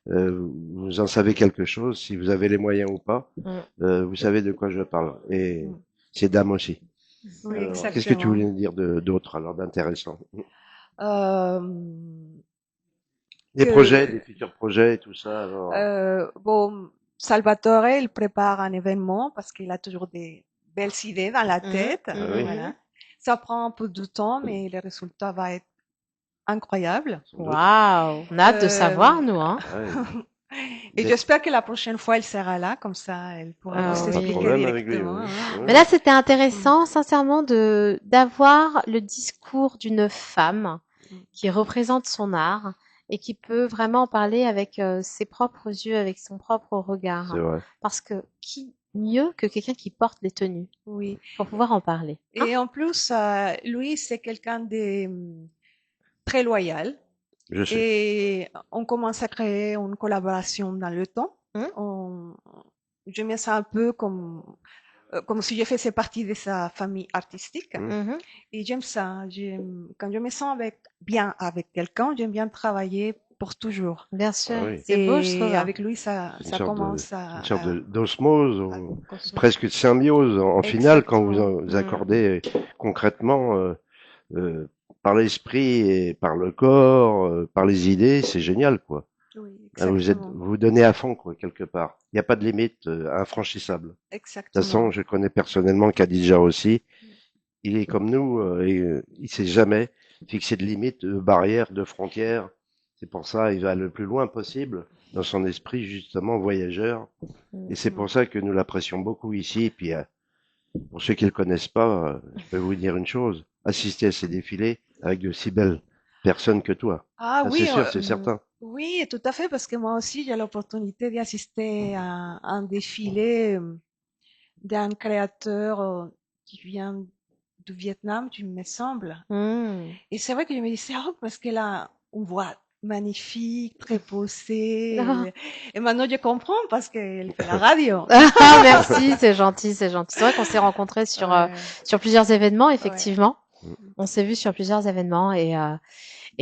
S2: Vous en savez quelque chose, si vous avez les moyens ou pas.
S1: Mm.
S2: Vous savez de quoi je parle. Et
S5: Mm.
S2: ces dames aussi.
S5: oui,
S2: Alors, qu'est-ce que tu
S5: exactement.
S2: voulais me dire d'autre alors d'intéressant?
S5: Euh,
S2: Des projets, des
S5: que
S2: futurs projets, tout ça. Alors,
S5: bon, Salvatore, il prépare un événement parce qu'il a toujours des belles idées dans la
S1: Mhm,
S5: tête.
S2: ah oui,
S5: Voilà. Ça prend un peu de temps, mais le résultat va être incroyable.
S2: sans doute.
S1: Waouh, on a hâte de savoir,
S5: Euh,
S1: nous, hein.
S2: Ouais.
S5: et j'espère que la prochaine fois, elle sera là, comme ça, elle pourra
S1: Ah
S5: nous
S2: Pas de
S1: oui.
S5: expliquer
S2: problème avec lui.
S5: directement.
S2: Oui.
S5: Hein.
S2: Oui.
S1: Mais là, c'était intéressant, sincèrement, d'avoir le discours d'une femme qui représente son art et qui peut vraiment parler avec ses propres yeux, avec son propre
S2: C'est
S1: regard.
S2: vrai.
S1: Parce que qui mieux que quelqu'un qui porte les tenues
S5: Oui.
S1: pour pouvoir en parler. Hein?
S5: Et en plus, lui, c'est quelqu'un de très loyal.
S2: Je sais.
S5: Et on commence à créer une collaboration dans le temps.
S1: Hum?
S5: Je me sens un peu comme si je faisais partie de sa famille artistique.
S1: Mhm.
S5: Et j'aime ça. Quand je me sens bien avec quelqu'un, j'aime bien travailler pour toujours.
S1: Bien sûr,
S2: Ah oui.
S1: c'est beau, je trouve.
S5: Et avec lui, ça,
S2: C'est
S5: ça commence
S2: une sorte d'osmose,
S5: à construire.
S2: presque de symbiose en finale quand vous
S5: Exactement.
S2: vous accordez concrètement euh, par l'esprit et par le corps, par les idées, c'est génial quoi.
S5: Oui,
S2: Là,
S5: exactement.
S2: vous vous donnez à fond quoi quelque part. Il n'y a pas de limite infranchissable. De toute
S5: Exactement.
S2: façon, je connais personnellement Khadija aussi. Il est comme nous et il s'est jamais fixé de limites, de barrières, de frontières. C'est pour ça il va le plus loin possible dans son esprit justement voyageur. Et c'est pour ça que nous l'apprécions beaucoup ici. Et puis Pour ceux qui le connaissent pas, je peux vous dire une chose. Assister à ces défilés avec de si belles personnes que toi.
S5: Ah
S2: Ça, c'est
S5: oui,
S2: sûr, c'est certain.
S5: oui, tout à fait, parce que moi aussi, j'ai l'opportunité d'assister à un défilé d'un créateur qui vient du Vietnam, tu me semble.
S1: Hmm.
S5: Et c'est vrai que je me disais, oh, parce que là, on voit magnifique, très
S1: Ah,
S5: posé. Et maintenant, je comprends parce qu'elle fait la radio.
S1: merci, c'est gentil, c'est gentil. C'est vrai qu'on s'est rencontrés
S5: Ouais,
S1: sur plusieurs événements,
S5: ouais.
S1: effectivement.
S2: Mm.
S1: On s'est vus sur plusieurs événements et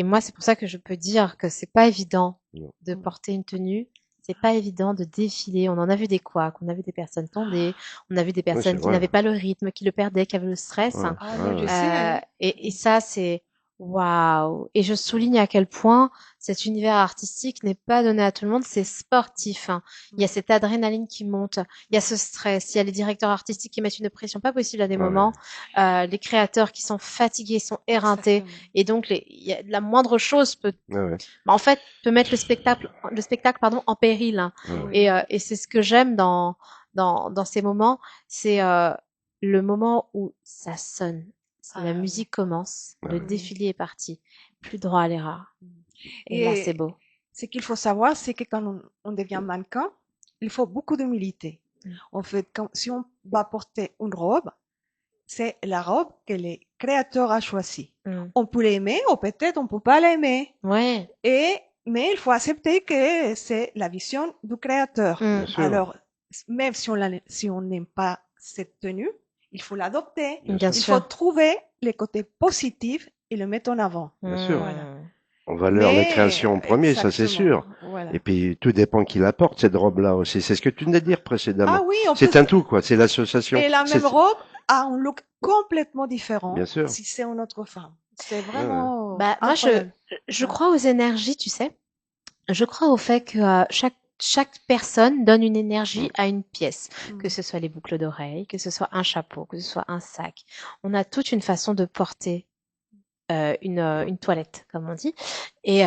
S1: moi, c'est pour ça que je peux dire que c'est pas évident
S2: Non.
S1: de porter une tenue. C'est pas évident de défiler. On en a vu des couacs, on a vu des personnes tomber, on a vu des
S2: Ouais, c'est
S1: personnes qui
S2: vrai.
S1: n'avaient pas le rythme, qui le perdaient, qui avaient le stress.
S2: Ouais,
S5: Ah non,
S2: ouais,
S5: je
S2: ouais.
S5: sais, hein.
S1: Et ça, c'est waouh. Et je souligne à quel point cet univers artistique n'est pas donné à tout le monde, c'est sportif, hein. Il y a
S5: Mm,
S1: cette adrénaline qui monte, il y a ce stress, il y a les directeurs artistiques qui mettent une pression pas possible à des
S2: Ouais, ouais.
S1: moments, les créateurs qui sont fatigués, sont éreintés,
S5: exactement.
S1: et donc la moindre chose peut,
S2: Ouais, ouais.
S1: bah, en fait, peut mettre le spectacle, pardon, en péril, hein.
S2: Ouais, ouais.
S5: Oui.
S1: Et c'est ce que j'aime dans ces moments, c'est le moment où ça sonne, c'est la
S5: Ah oui.
S1: musique commence,
S2: Ouais,
S1: le
S2: ouais.
S5: Oui.
S1: défilé est parti, plus droit à l'erreur. Et là, c'est
S5: Et
S1: beau.
S5: ce qu'il faut savoir, c'est que quand on devient mannequin, il faut beaucoup d'humilité.
S1: Mm.
S5: En fait, si on va porter une robe, c'est la robe que le créateur a choisie.
S1: Mm.
S5: On peut l'aimer ou peut-être on peut pas l'aimer.
S1: Ouais.
S5: Mais il faut accepter que c'est la vision du créateur.
S2: Bien
S1: Mm.
S2: sûr,
S5: Alors, même si on n'aime pas cette tenue, il faut l'adopter.
S2: bien
S1: Bien
S2: sûr,
S5: Il faut
S1: sûr.
S5: trouver les côtés positifs et le mettre en avant.
S2: bien sûr.
S5: Voilà.
S1: Mm.
S2: On valeur les
S5: Mais,
S2: créations en premier, ça c'est
S5: exactement.
S2: sûr.
S5: Voilà.
S2: Et puis tout dépend qui la porte, cette robe-là aussi. C'est ce que tu venais de dire
S5: Ah
S2: précédemment.
S5: oui, en
S2: C'est
S5: plus,
S2: un tout, quoi. C'est l'association.
S5: et la même
S2: C'est
S5: robe a un look complètement différent
S2: bien sûr.
S5: si c'est une autre femme. C'est
S2: Ouais, ouais.
S5: vraiment
S1: Bah, moi,
S5: incroyable.
S1: je
S5: Ouais.
S1: crois aux énergies, tu sais. Je crois au fait que chaque personne donne une
S2: Mm.
S1: énergie à une pièce, que
S5: Mm.
S1: ce soit les boucles d'oreilles, que ce soit un chapeau, que ce soit un sac. On a toute une façon de porter une toilette, comme on dit. Et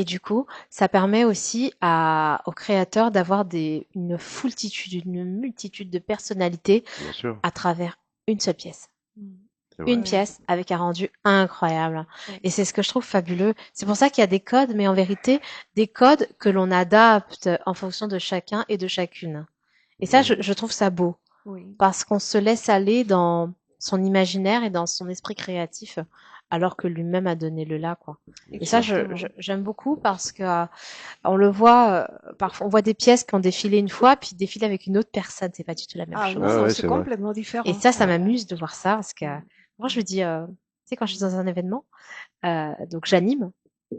S1: du coup, ça permet aussi aux créateurs d'avoir une foultitude, une multitude de personnalités
S2: Bien sûr,
S1: à travers une seule pièce.
S5: Mm.
S2: c'est vrai.
S1: Une
S5: Ouais.
S1: pièce avec un rendu incroyable.
S5: Ouais.
S1: Et c'est ce que je trouve fabuleux. C'est pour ça qu'il y a des codes, mais en vérité, des codes que l'on adapte en fonction de chacun et de chacune. Et ça,
S2: Ouais.
S1: je trouve ça beau,
S5: Oui.
S1: parce qu'on se laisse aller dans son imaginaire et dans son esprit créatif, alors que lui-même a donné le là, quoi.
S2: Bien
S1: Et ça,
S2: sûr.
S5: Exactement.
S1: j'aime beaucoup parce que on le voit, parfois, on voit des pièces qui ont défilé une fois, puis défilé avec une autre personne. C'est pas du tout la même
S5: Ah non,
S1: chose.
S2: Ah
S5: non,
S2: ouais,
S5: c'est
S2: c'est vrai.
S5: complètement
S1: Et
S5: différent.
S1: ça
S2: Ouais.
S1: m'amuse de voir ça parce que
S5: Mm.
S1: moi, je me dis, tu sais, quand je suis dans un événement, donc j'anime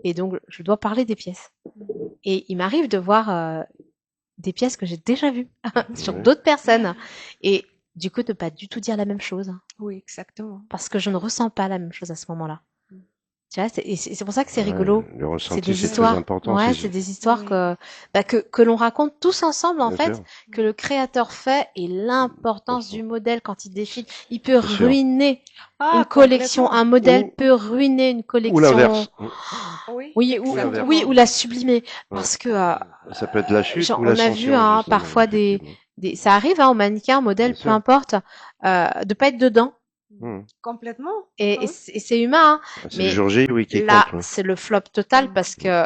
S1: et donc je dois parler des pièces. Et il m'arrive de voir des pièces que j'ai déjà vues sur
S2: Ouais.
S1: d'autres personnes et du coup de pas du tout dire la même chose
S5: Oui, exactement.
S1: parce que je ne ressens pas la même chose à ce moment-là.
S5: Mm.
S1: Tu vois, c'est pour ça que c'est
S2: Ouais,
S1: rigolo.
S2: le
S1: C'est
S2: ressenti,
S1: des
S2: c'est très
S1: histoires,
S2: important.
S1: ouais,
S2: C'est
S1: c'est des histoires
S5: Oui.
S1: que l'on raconte tous ensemble en
S2: bien
S1: fait,
S2: sûr,
S1: que le créateur fait et l'importance du
S2: important.
S1: modèle quand il défile. Il peut
S2: C'est sûr.
S1: ruiner une
S5: Ah,
S1: collection, un
S5: complètement.
S1: modèle
S2: Ou
S1: peut ruiner une
S2: ou
S1: collection,
S2: l'inverse.
S5: Oui,
S1: oui,
S2: Ou
S1: oui,
S2: l'inverse.
S1: ou
S5: exactement.
S1: la sublimer,
S2: Ouais.
S1: parce que
S2: Ça peut être la chute ou
S1: on a vu
S2: l'ascension,
S1: hein,
S2: justement,
S1: parfois
S2: effectivement.
S1: ça arrive hein, aux mannequins, aux
S2: Bien
S1: modèles, peu
S2: sûr.
S1: importe, de pas être dedans.
S2: Hmm.
S5: Complètement. Ah
S1: Et
S5: oui.
S1: c'est humain, hein,
S2: Ah, c'est le
S1: mais
S2: jour J, oui, qui
S1: là,
S2: compte. Ouais.
S1: c'est le flop total parce
S5: Mm.
S1: que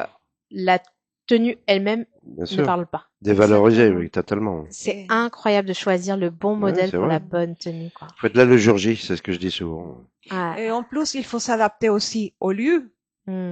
S1: la tenue elle-même
S2: Bien
S1: ne
S2: sûr.
S1: parle pas.
S2: Dévalorisé,
S5: Exactement.
S2: oui, totalement.
S1: C'est
S5: Et,
S1: incroyable de choisir le bon
S2: Ouais,
S1: modèle
S2: c'est
S1: pour la
S2: vrai.
S1: bonne tenue, quoi.
S2: Faut être là le jour J, c'est ce que je dis souvent.
S1: Ouais.
S5: et en plus, il faut s'adapter aussi au lieu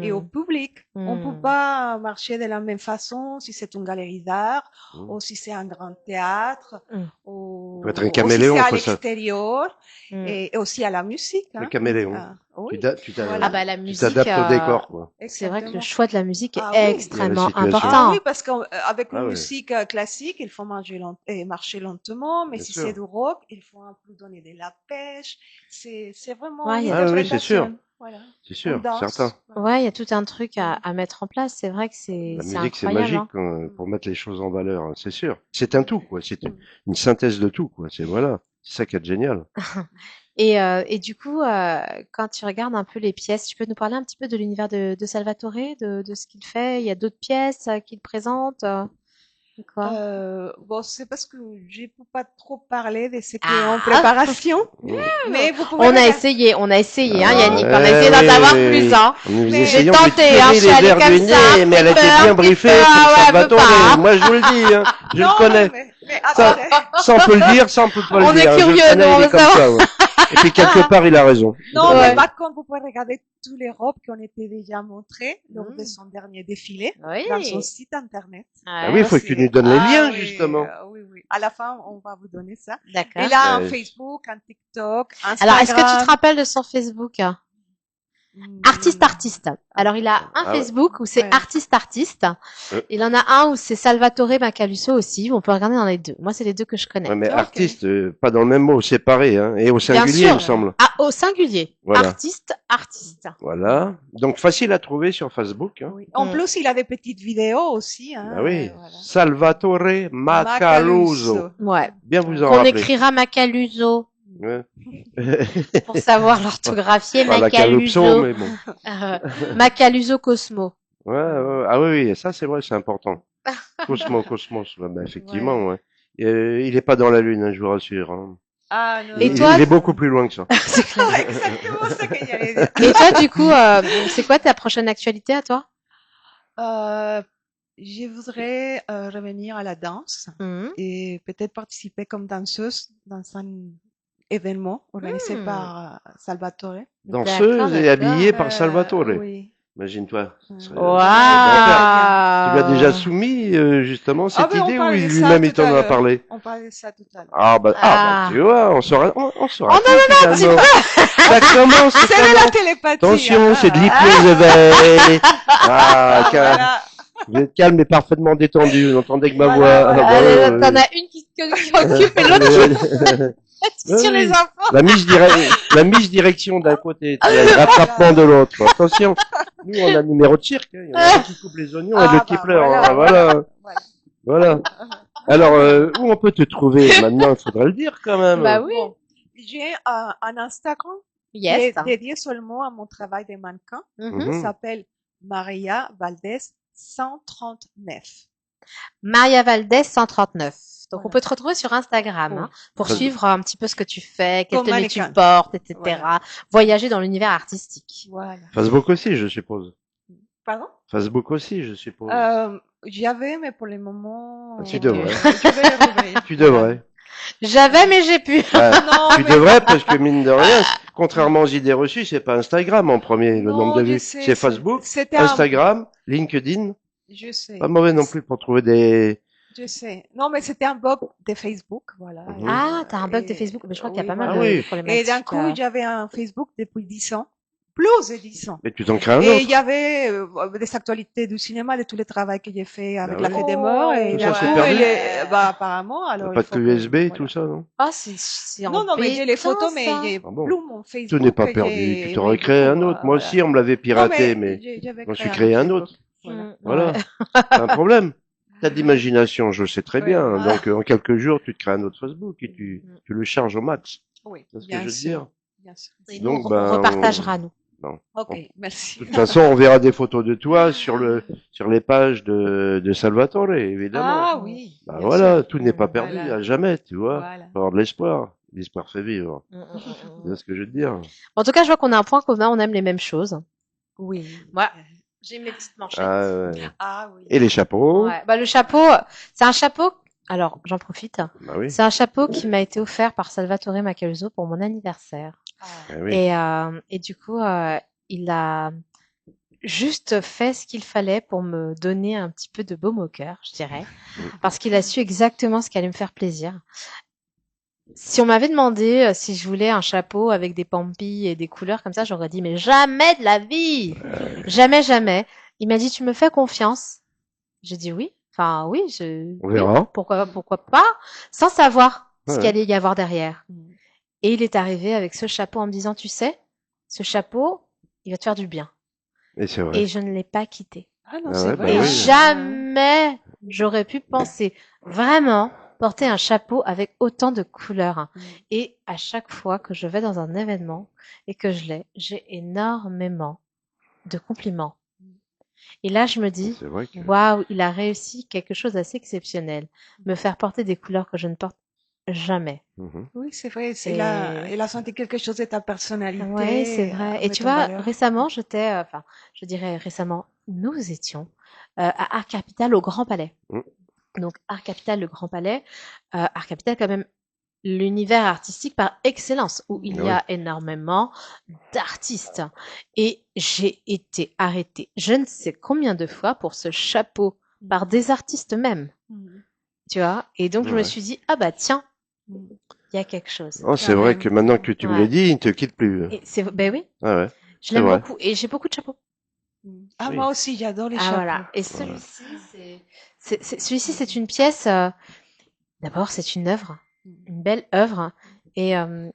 S5: et au
S1: Hmm,
S5: public. On ne peut
S1: hmm,
S5: pas marcher de la même façon si c'est une galerie d'art
S2: Hmm.
S5: ou si c'est un grand théâtre
S1: hmm,
S2: Faut être un
S5: ou si c'est
S2: caméléon,
S5: à
S2: faut ça.
S5: l'extérieur
S1: hmm.
S5: et aussi à la musique.
S2: Un
S5: Hein.
S2: caméléon.
S5: Ah, oui,
S1: Ah
S5: voilà,
S1: bah la
S2: Tu
S1: musique,
S2: t'adaptes au décor, quoi.
S1: c'est vrai que le
S5: exactement.
S1: choix de la musique est
S5: Ah oui.
S2: Il y a la
S1: extrêmement
S2: situation.
S5: Ah oui,
S1: important.
S5: parce qu'avec
S2: Ah
S5: une
S2: ouais,
S5: musique classique, il faut marcher lentement, mais
S2: bien
S5: si c'est
S2: sûr.
S5: du rock, il faut un peu donner de la pêche. C'est vraiment
S1: Ouais,
S5: une
S1: il y a
S2: Ah
S1: tout,
S2: oui, c'est sûr.
S5: interprétation. Voilà.
S2: C'est
S5: On
S2: sûr, certain.
S5: danse. Voilà.
S1: ouais, il y a tout un truc
S5: Mm.
S1: à mettre en place. C'est vrai que
S2: La
S1: c'est
S2: musique, c'est
S1: incroyable,
S2: magique
S1: hein.
S2: pour mettre les choses en valeur, hein, c'est sûr. C'est un tout, quoi. C'est
S5: Mm.
S2: une synthèse de tout, quoi. C'est voilà. C'est ça qui est génial.
S1: Et du coup, quand tu regardes un peu les pièces, tu peux nous parler un petit peu de l'univers de Salvatore, de ce qu'il fait? Il y a d'autres pièces qu'il présente? Quoi?
S5: Bon, c'est parce que je peux pas trop parler de ce qui est
S1: Ah.
S5: en préparation, mais vous pouvez
S1: On a
S5: regarder.
S1: essayé, hein,
S2: Ah,
S1: Yannick. On a
S2: ouais,
S1: essayé d'en
S2: oui,
S1: savoir
S2: oui,
S1: plus,
S2: oui.
S1: hein.
S2: Nous
S5: Mais-
S2: essayons
S1: J'ai
S2: de
S1: tenté,
S2: tirer
S1: hein, je suis
S2: les
S1: allée
S2: verres
S1: comme
S2: du
S1: ça,
S2: nez, mais elle
S1: petit
S2: était
S1: peu,
S2: bien
S1: un petit
S2: briefée
S1: peu,
S2: pour
S1: ah ouais, elle veut
S2: Salvatore.
S1: pas, hein.
S2: Moi, je vous le dis, hein. Je
S5: Non,
S2: le connais.
S5: mais
S2: Ça,
S5: attendez.
S2: ça, on peut le dire, ça, on peut pas
S1: On
S2: le
S1: est
S2: dire. Je le
S1: curieux,
S2: connais,
S1: nous, on
S2: il est
S1: veut
S2: comme
S1: savoir.
S2: ça, ouais. Et puis, quelque part, il a raison.
S5: Non,
S1: Ouais.
S5: mais par contre, vous pouvez regarder tous les robes qui ont été déjà montrées lors de son dernier défilé dans son
S1: Oui.
S5: site internet.
S2: Ah oui, il faut que tu nous donnes les liens, justement.
S5: Oui, oui. À la fin, on va vous donner ça.
S1: D'accord.
S5: Il a un
S2: Ouais.
S5: Facebook, un TikTok, Instagram.
S1: Alors, est-ce que tu te rappelles de son Facebook?
S5: Hmm.
S1: Artiste. Alors, il a un
S2: Ah ouais.
S1: Facebook où c'est
S5: Ouais.
S1: artiste. Il en a un où c'est Salvatore Macaluso aussi. On peut regarder dans les deux. Moi, c'est les deux que je connais.
S2: Ouais, mais
S5: Ok.
S2: artiste, pas dans le même mot, séparé, hein. Et au
S1: Bien
S2: singulier, il
S1: sûr.
S2: me semble.
S1: Ah, au singulier.
S2: Voilà.
S1: Artiste.
S2: Voilà. Donc, facile à trouver sur Facebook, hein.
S5: Oui. En
S1: Mm.
S5: plus, il a des petites vidéos aussi. Hein,
S2: Ah oui.
S5: voilà.
S2: Salvatore Macaluso.
S1: Ouais.
S2: Bien vous en
S1: Qu'on
S2: rappeler.
S1: écrira Macaluso
S2: Ouais.
S1: pour savoir l'orthographier.
S2: Pas la Calypso,
S1: Macaluso.
S2: mais bon.
S1: Macaluso Cosmo.
S2: Ouais. Ah oui, ça c'est vrai, c'est important. Cosmos, ouais, bah, effectivement, ouais. Il est pas dans la lune, hein, je vous rassure. Hein.
S5: Ah, non,
S1: Et
S5: non.
S1: toi
S2: Il est beaucoup plus loin que ça.
S1: C'est clair.
S5: Exactement ce que j'allais dire.
S1: Et toi, du coup, c'est quoi ta prochaine actualité à toi?
S5: Je voudrais revenir à la danse
S1: Mhm.
S5: et peut-être participer comme danseuse dans un événement organisé
S1: Hmm.
S5: par Salvatore.
S2: Danseuse et
S1: D'accord.
S2: habillée par Salvatore.
S5: Oui.
S2: Imagine-toi. Ce serait-
S1: Waouh.
S2: Tu lui as déjà soumis justement cette
S5: ben, on
S2: idée ou
S5: parlait de ça
S2: lui-même il
S5: tout à
S2: t'en a
S5: l'heure.
S2: parlé?
S5: On parlait de ça tout à l'heure.
S1: Ah.
S2: Tu vois, on saura
S1: Oh,
S2: tout finalement. Ça commence, ça
S5: C'est de la
S2: commence.
S5: télépathie.
S2: Attention,
S5: hein.
S2: c'est de l'hypnose éveil.
S5: Ah,
S2: Calme.
S5: voilà.
S2: Vous êtes calme et parfaitement détendu. Vous n'entendez que ma
S5: Voilà,
S2: voix.
S5: voilà.
S2: Ah,
S1: Allez,
S2: ouais,
S1: t'en
S2: ouais.
S1: as une qui occupe et l'autre qui
S2: Ouais,
S1: sur les
S2: oui.
S1: enfants.
S2: La mise direction d'un côté, le rattrapement de l'autre. Attention. Nous, on a le numéro de cirque. Hein. Il y en a un qui coupe les oignons et l'autre qui pleure. Hein. Voilà. Alors, où on peut te trouver maintenant? Il faudra le dire quand même.
S1: Bah oui.
S5: Bon, j'ai un Instagram
S1: Yes.
S5: dédié seulement à mon travail de mannequin.
S1: Mhm.
S2: Mhm.
S5: Ça s'appelle Maria Valdez 139.
S1: Maria Valdez 139. Donc,
S5: Voilà.
S1: on peut te retrouver sur Instagram, hein, pour
S2: Très
S1: suivre un petit peu ce que tu fais, quelle
S5: Comme
S1: tenue tu
S5: mannequin.
S1: portes, etc.
S5: Voilà.
S1: Voyager dans l'univers artistique.
S5: Voilà.
S2: Facebook aussi, je suppose.
S5: Pardon?
S2: Facebook aussi, je suppose.
S5: J'y avais, mais pour le moment.
S2: Tu devrais.
S5: Je vais le rouvrir.
S2: Tu devrais.
S1: J'avais, mais j'ai pu.
S2: Ouais.
S5: Non,
S2: Tu
S5: mais-
S2: devrais parce que mine de rien, contrairement aux idées reçues, c'est pas Instagram en premier, le
S5: Non,
S2: nombre de
S5: je
S2: vues.
S5: sais,
S2: C'est Facebook,
S5: C'était un-
S2: Instagram, LinkedIn.
S5: Je sais.
S2: Pas mauvais non plus pour trouver des...
S5: Je sais. Non, mais c'était un blog de Facebook, voilà.
S2: Mhm.
S1: Ah, t'as un blog de
S5: Et-
S1: Facebook. Mais je crois qu'il y a
S5: oui,
S1: pas mal
S2: voilà.
S1: de
S2: Ah oui.
S1: problématiques.
S5: Et d'un coup, j'avais un Facebook depuis 10 ans. Plus de 10 ans.
S2: Mais tu t'en crées un
S5: Et
S2: autre.
S5: il y avait des actualités du cinéma, de tous les travaux que j'ai fait avec
S2: Bah
S5: la
S2: oui.
S5: Fête des Morts. Et
S2: Tout
S5: d'un
S2: ça, c'est
S5: coup,
S2: perdu.
S5: apparemment, alors.
S2: Pas
S5: il faut
S2: de
S5: que-
S2: USB et
S5: voilà.
S2: tout ça, non?
S1: Ah, c'est
S5: Non, non, mais j'ai les
S1: embêtant,
S5: photos, mais
S1: ça.
S5: j'ai
S2: Ah bon.
S5: plus mon Facebook.
S2: Tout n'est pas
S5: que
S2: perdu.
S5: j'ai-
S2: Tu t'aurais
S5: oui,
S2: créé un
S5: beaucoup,
S2: autre. Moi
S5: voilà.
S2: aussi, on me l'avait piraté,
S5: Non,
S2: mais
S5: j'avais
S2: j'en suis créé un
S5: Facebook.
S2: autre.
S5: Voilà.
S1: Mm,
S2: Voilà.
S1: ouais.
S2: C'est un problème. T'as d'imagination, je le sais très
S5: Oui.
S2: bien.
S5: Ah.
S2: Donc, en quelques jours, tu te crées un autre Facebook et tu le charges au max.
S5: Oui,
S2: C'est ce que
S5: bien
S2: je veux
S5: sûr.
S2: dire.
S5: Bien sûr.
S1: Et
S2: Donc,
S1: nous,
S2: ben,
S1: on repartagera, nous.
S5: Ok, merci.
S2: De toute façon, on verra des photos de toi sur les pages de Salvatore, évidemment.
S5: Ah oui.
S2: Bah
S5: bien
S2: voilà,
S5: sûr.
S2: tout n'est pas perdu
S5: Voilà.
S2: à jamais, tu vois.
S5: Voilà.
S2: Faut avoir de l'espoir. L'espoir fait vivre.
S1: Mm, mm, mm,
S2: C'est ce que je veux te dire.
S1: En tout cas, je vois qu'on a un point commun, on aime les mêmes choses.
S5: Oui.
S1: Ouais. J'aime les petites manchettes.
S2: Ah, ouais.
S5: Ah oui.
S2: Et les chapeaux.
S1: Ouais. Bah, le chapeau, c'est un chapeau. Alors, j'en profite.
S2: Bah oui.
S1: C'est un chapeau qui m'a été offert par Salvatore Macaluso pour mon anniversaire.
S5: Ah.
S2: Ah oui.
S1: Et du coup, il a juste fait ce qu'il fallait pour me donner un petit peu de baume au cœur, je dirais, parce qu'il a su exactement ce qui allait me faire plaisir. Si on m'avait demandé si je voulais un chapeau avec des pampis et des couleurs comme ça, j'aurais dit mais jamais de la vie, jamais, jamais. Il m'a dit tu me fais confiance. J'ai dit oui. Enfin oui,
S2: On verra.
S1: oui, pourquoi pas, sans savoir ce
S2: Ouais.
S1: qu'il allait y avoir derrière.
S5: Mm.
S1: Et il est arrivé avec ce chapeau en me disant tu sais, ce chapeau, il va te faire du bien.
S2: Et c'est vrai.
S1: Et je ne l'ai pas quitté.
S5: Ah non,
S2: Ah
S5: c'est
S2: ouais,
S5: vrai.
S2: bah
S1: Et
S2: oui.
S1: jamais j'aurais pu penser vraiment porter un chapeau avec autant de couleurs.
S5: Mm.
S1: Et à chaque fois que je vais dans un événement et que je l'ai, j'ai énormément de compliments. Et là, je me dis,
S2: C'est vrai que.
S1: waouh, il a réussi quelque chose d'assez exceptionnel. Me faire porter des couleurs que je ne porte jamais.
S2: Mhm.
S5: Oui, c'est vrai.
S1: Et
S5: Elle a senti quelque chose de ta
S1: ouais, c'est
S5: personnalité
S1: vrai.
S5: à
S1: Et tu
S5: mettre en
S1: vois,
S5: valeur.
S1: récemment, j'étais, enfin, je dirais récemment, nous étions à Art Capital au Grand Palais.
S2: Mm.
S1: Donc, Art Capital, le Grand Palais. Art Capital, quand même, l'univers artistique par excellence, où il
S2: Ah
S1: y
S2: oui.
S1: a énormément d'artistes. Et j'ai été arrêtée je ne sais combien de fois pour ce chapeau par des artistes même,
S5: Mm.
S1: tu vois. Et donc, je me
S2: Ouais.
S1: suis dit, ah bah tiens,
S5: Mm.
S1: il y a quelque chose.
S2: Oh, c'est
S5: Quand
S2: vrai
S5: même.
S2: que maintenant que tu me le
S1: Ouais.
S2: dis, il ne te quitte plus.
S1: Et c'est, ben oui,
S2: Ah ouais,
S1: je
S2: c'est
S1: l'aime
S2: vrai.
S1: beaucoup. Et j'ai beaucoup de chapeaux.
S5: Mm. Ah,
S2: Oui.
S5: moi aussi, j'adore les
S1: Ah
S5: chapeaux.
S1: voilà. Et
S2: Ouais.
S1: celui-ci, celui-ci, c'est une pièce. D'abord, c'est
S5: Mm.
S1: une belle œuvre, et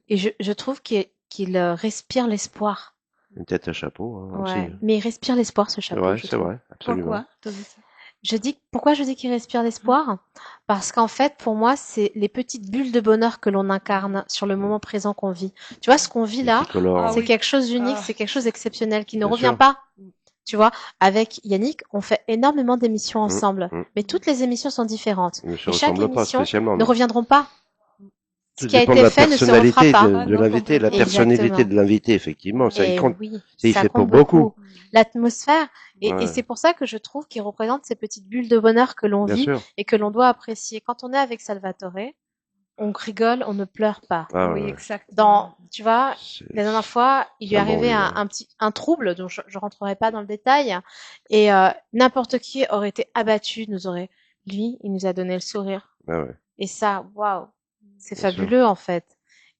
S1: je trouve qu'il respire l'espoir.
S2: Une tête à chapeau hein, aussi.
S1: Ouais, mais il respire l'espoir, ce
S2: C'est
S1: chapeau,
S2: vrai,
S1: je
S2: c'est
S1: trouve.
S2: vrai, absolument.
S5: Pourquoi tu dis ça?
S1: Pourquoi je dis qu'il respire l'espoir? Parce qu'en fait, pour moi, c'est les petites bulles de bonheur que l'on incarne sur le moment présent qu'on vit. Tu vois, ce qu'on vit
S2: Et
S1: là,
S2: qui colore.
S5: Ah
S1: c'est
S5: oui.
S1: quelque chose d'unique,
S5: Ah,
S1: c'est quelque chose d'exceptionnel qui ne
S2: Bien
S1: revient
S2: sûr.
S1: pas. Tu vois, avec Yannick, on fait énormément d'émissions
S2: Mm,
S1: ensemble,
S2: mm.
S1: mais toutes les émissions sont différentes.
S2: Ils ne se
S1: Et chaque
S2: ressemblent pas
S1: émission
S2: spécialement,
S1: ne
S2: non.
S1: reviendront pas. Ce
S2: Tout
S1: qui a
S2: dépend de
S1: été
S2: la
S1: fait ne se refera
S2: personnalité
S1: pas.
S2: de,
S5: ah
S2: de
S5: non,
S2: l'invité. La
S5: complètement.
S2: personnalité
S1: Exactement.
S2: de l'invité, effectivement, ça, il
S1: Et
S2: compte.
S1: oui,
S2: Et il
S1: ça
S2: fait pour
S1: compte
S2: beaucoup.
S1: beaucoup. L'atmosphère. Et
S2: Ouais,
S1: c'est pour ça que je trouve qu'il représente ces petites bulles de bonheur que l'on
S2: bien
S1: vit
S2: sûr.
S1: et que l'on doit apprécier. Quand on est avec Salvatore, on rigole, on ne pleure pas.
S2: Ah
S5: Oui,
S2: ouais,
S5: exactement.
S1: Tu vois, la dernière fois, il lui
S2: c'est
S1: est
S2: un bon
S1: arrivé
S2: livre.
S1: un trouble dont je rentrerai pas dans le détail. Et n'importe qui aurait été abattu, lui, il nous a donné le sourire.
S2: Ah ouais,
S1: Et ça, waouh, c'est
S2: bien sûr.
S1: fabuleux en fait.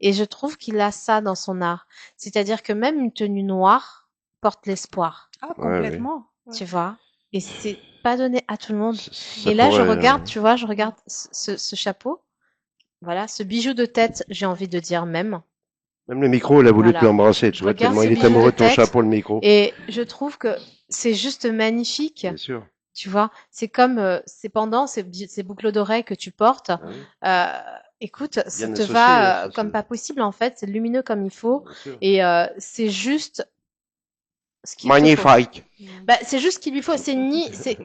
S1: Et je trouve qu'il a ça dans son art. C'est-à-dire que même une tenue noire porte l'espoir,
S5: Ah,
S2: Ouais, oui.
S5: complètement. Ouais.
S1: tu vois. Et c'est pas donné à tout le monde.
S2: Ça
S1: Et là, je
S2: pourrait.
S1: regarde, tu vois, je regarde ce chapeau, voilà, ce bijou de tête, j'ai envie de dire même.
S2: Même le micro, il a voulu te
S1: Voilà.
S2: l'embrasser, tu
S1: Je
S2: vois,
S1: regarde
S2: tellement
S1: ce
S2: il est
S1: bijou de
S2: amoureux de ton
S1: tête
S2: chapeau, le micro.
S1: et je trouve que c'est juste magnifique.
S2: Bien sûr.
S1: Tu vois, c'est comme ces pendants, ces boucles d'oreilles que tu portes.
S2: Ah oui,
S1: Écoute, ça
S2: bien
S1: te
S2: associé, hein,
S1: va
S2: ça,
S1: comme pas possible en fait. C'est lumineux comme il faut
S2: bien sûr.
S1: et c'est juste ce qu'il te faut.
S2: Magnifique.
S1: Bah, c'est juste ce qu'il lui faut.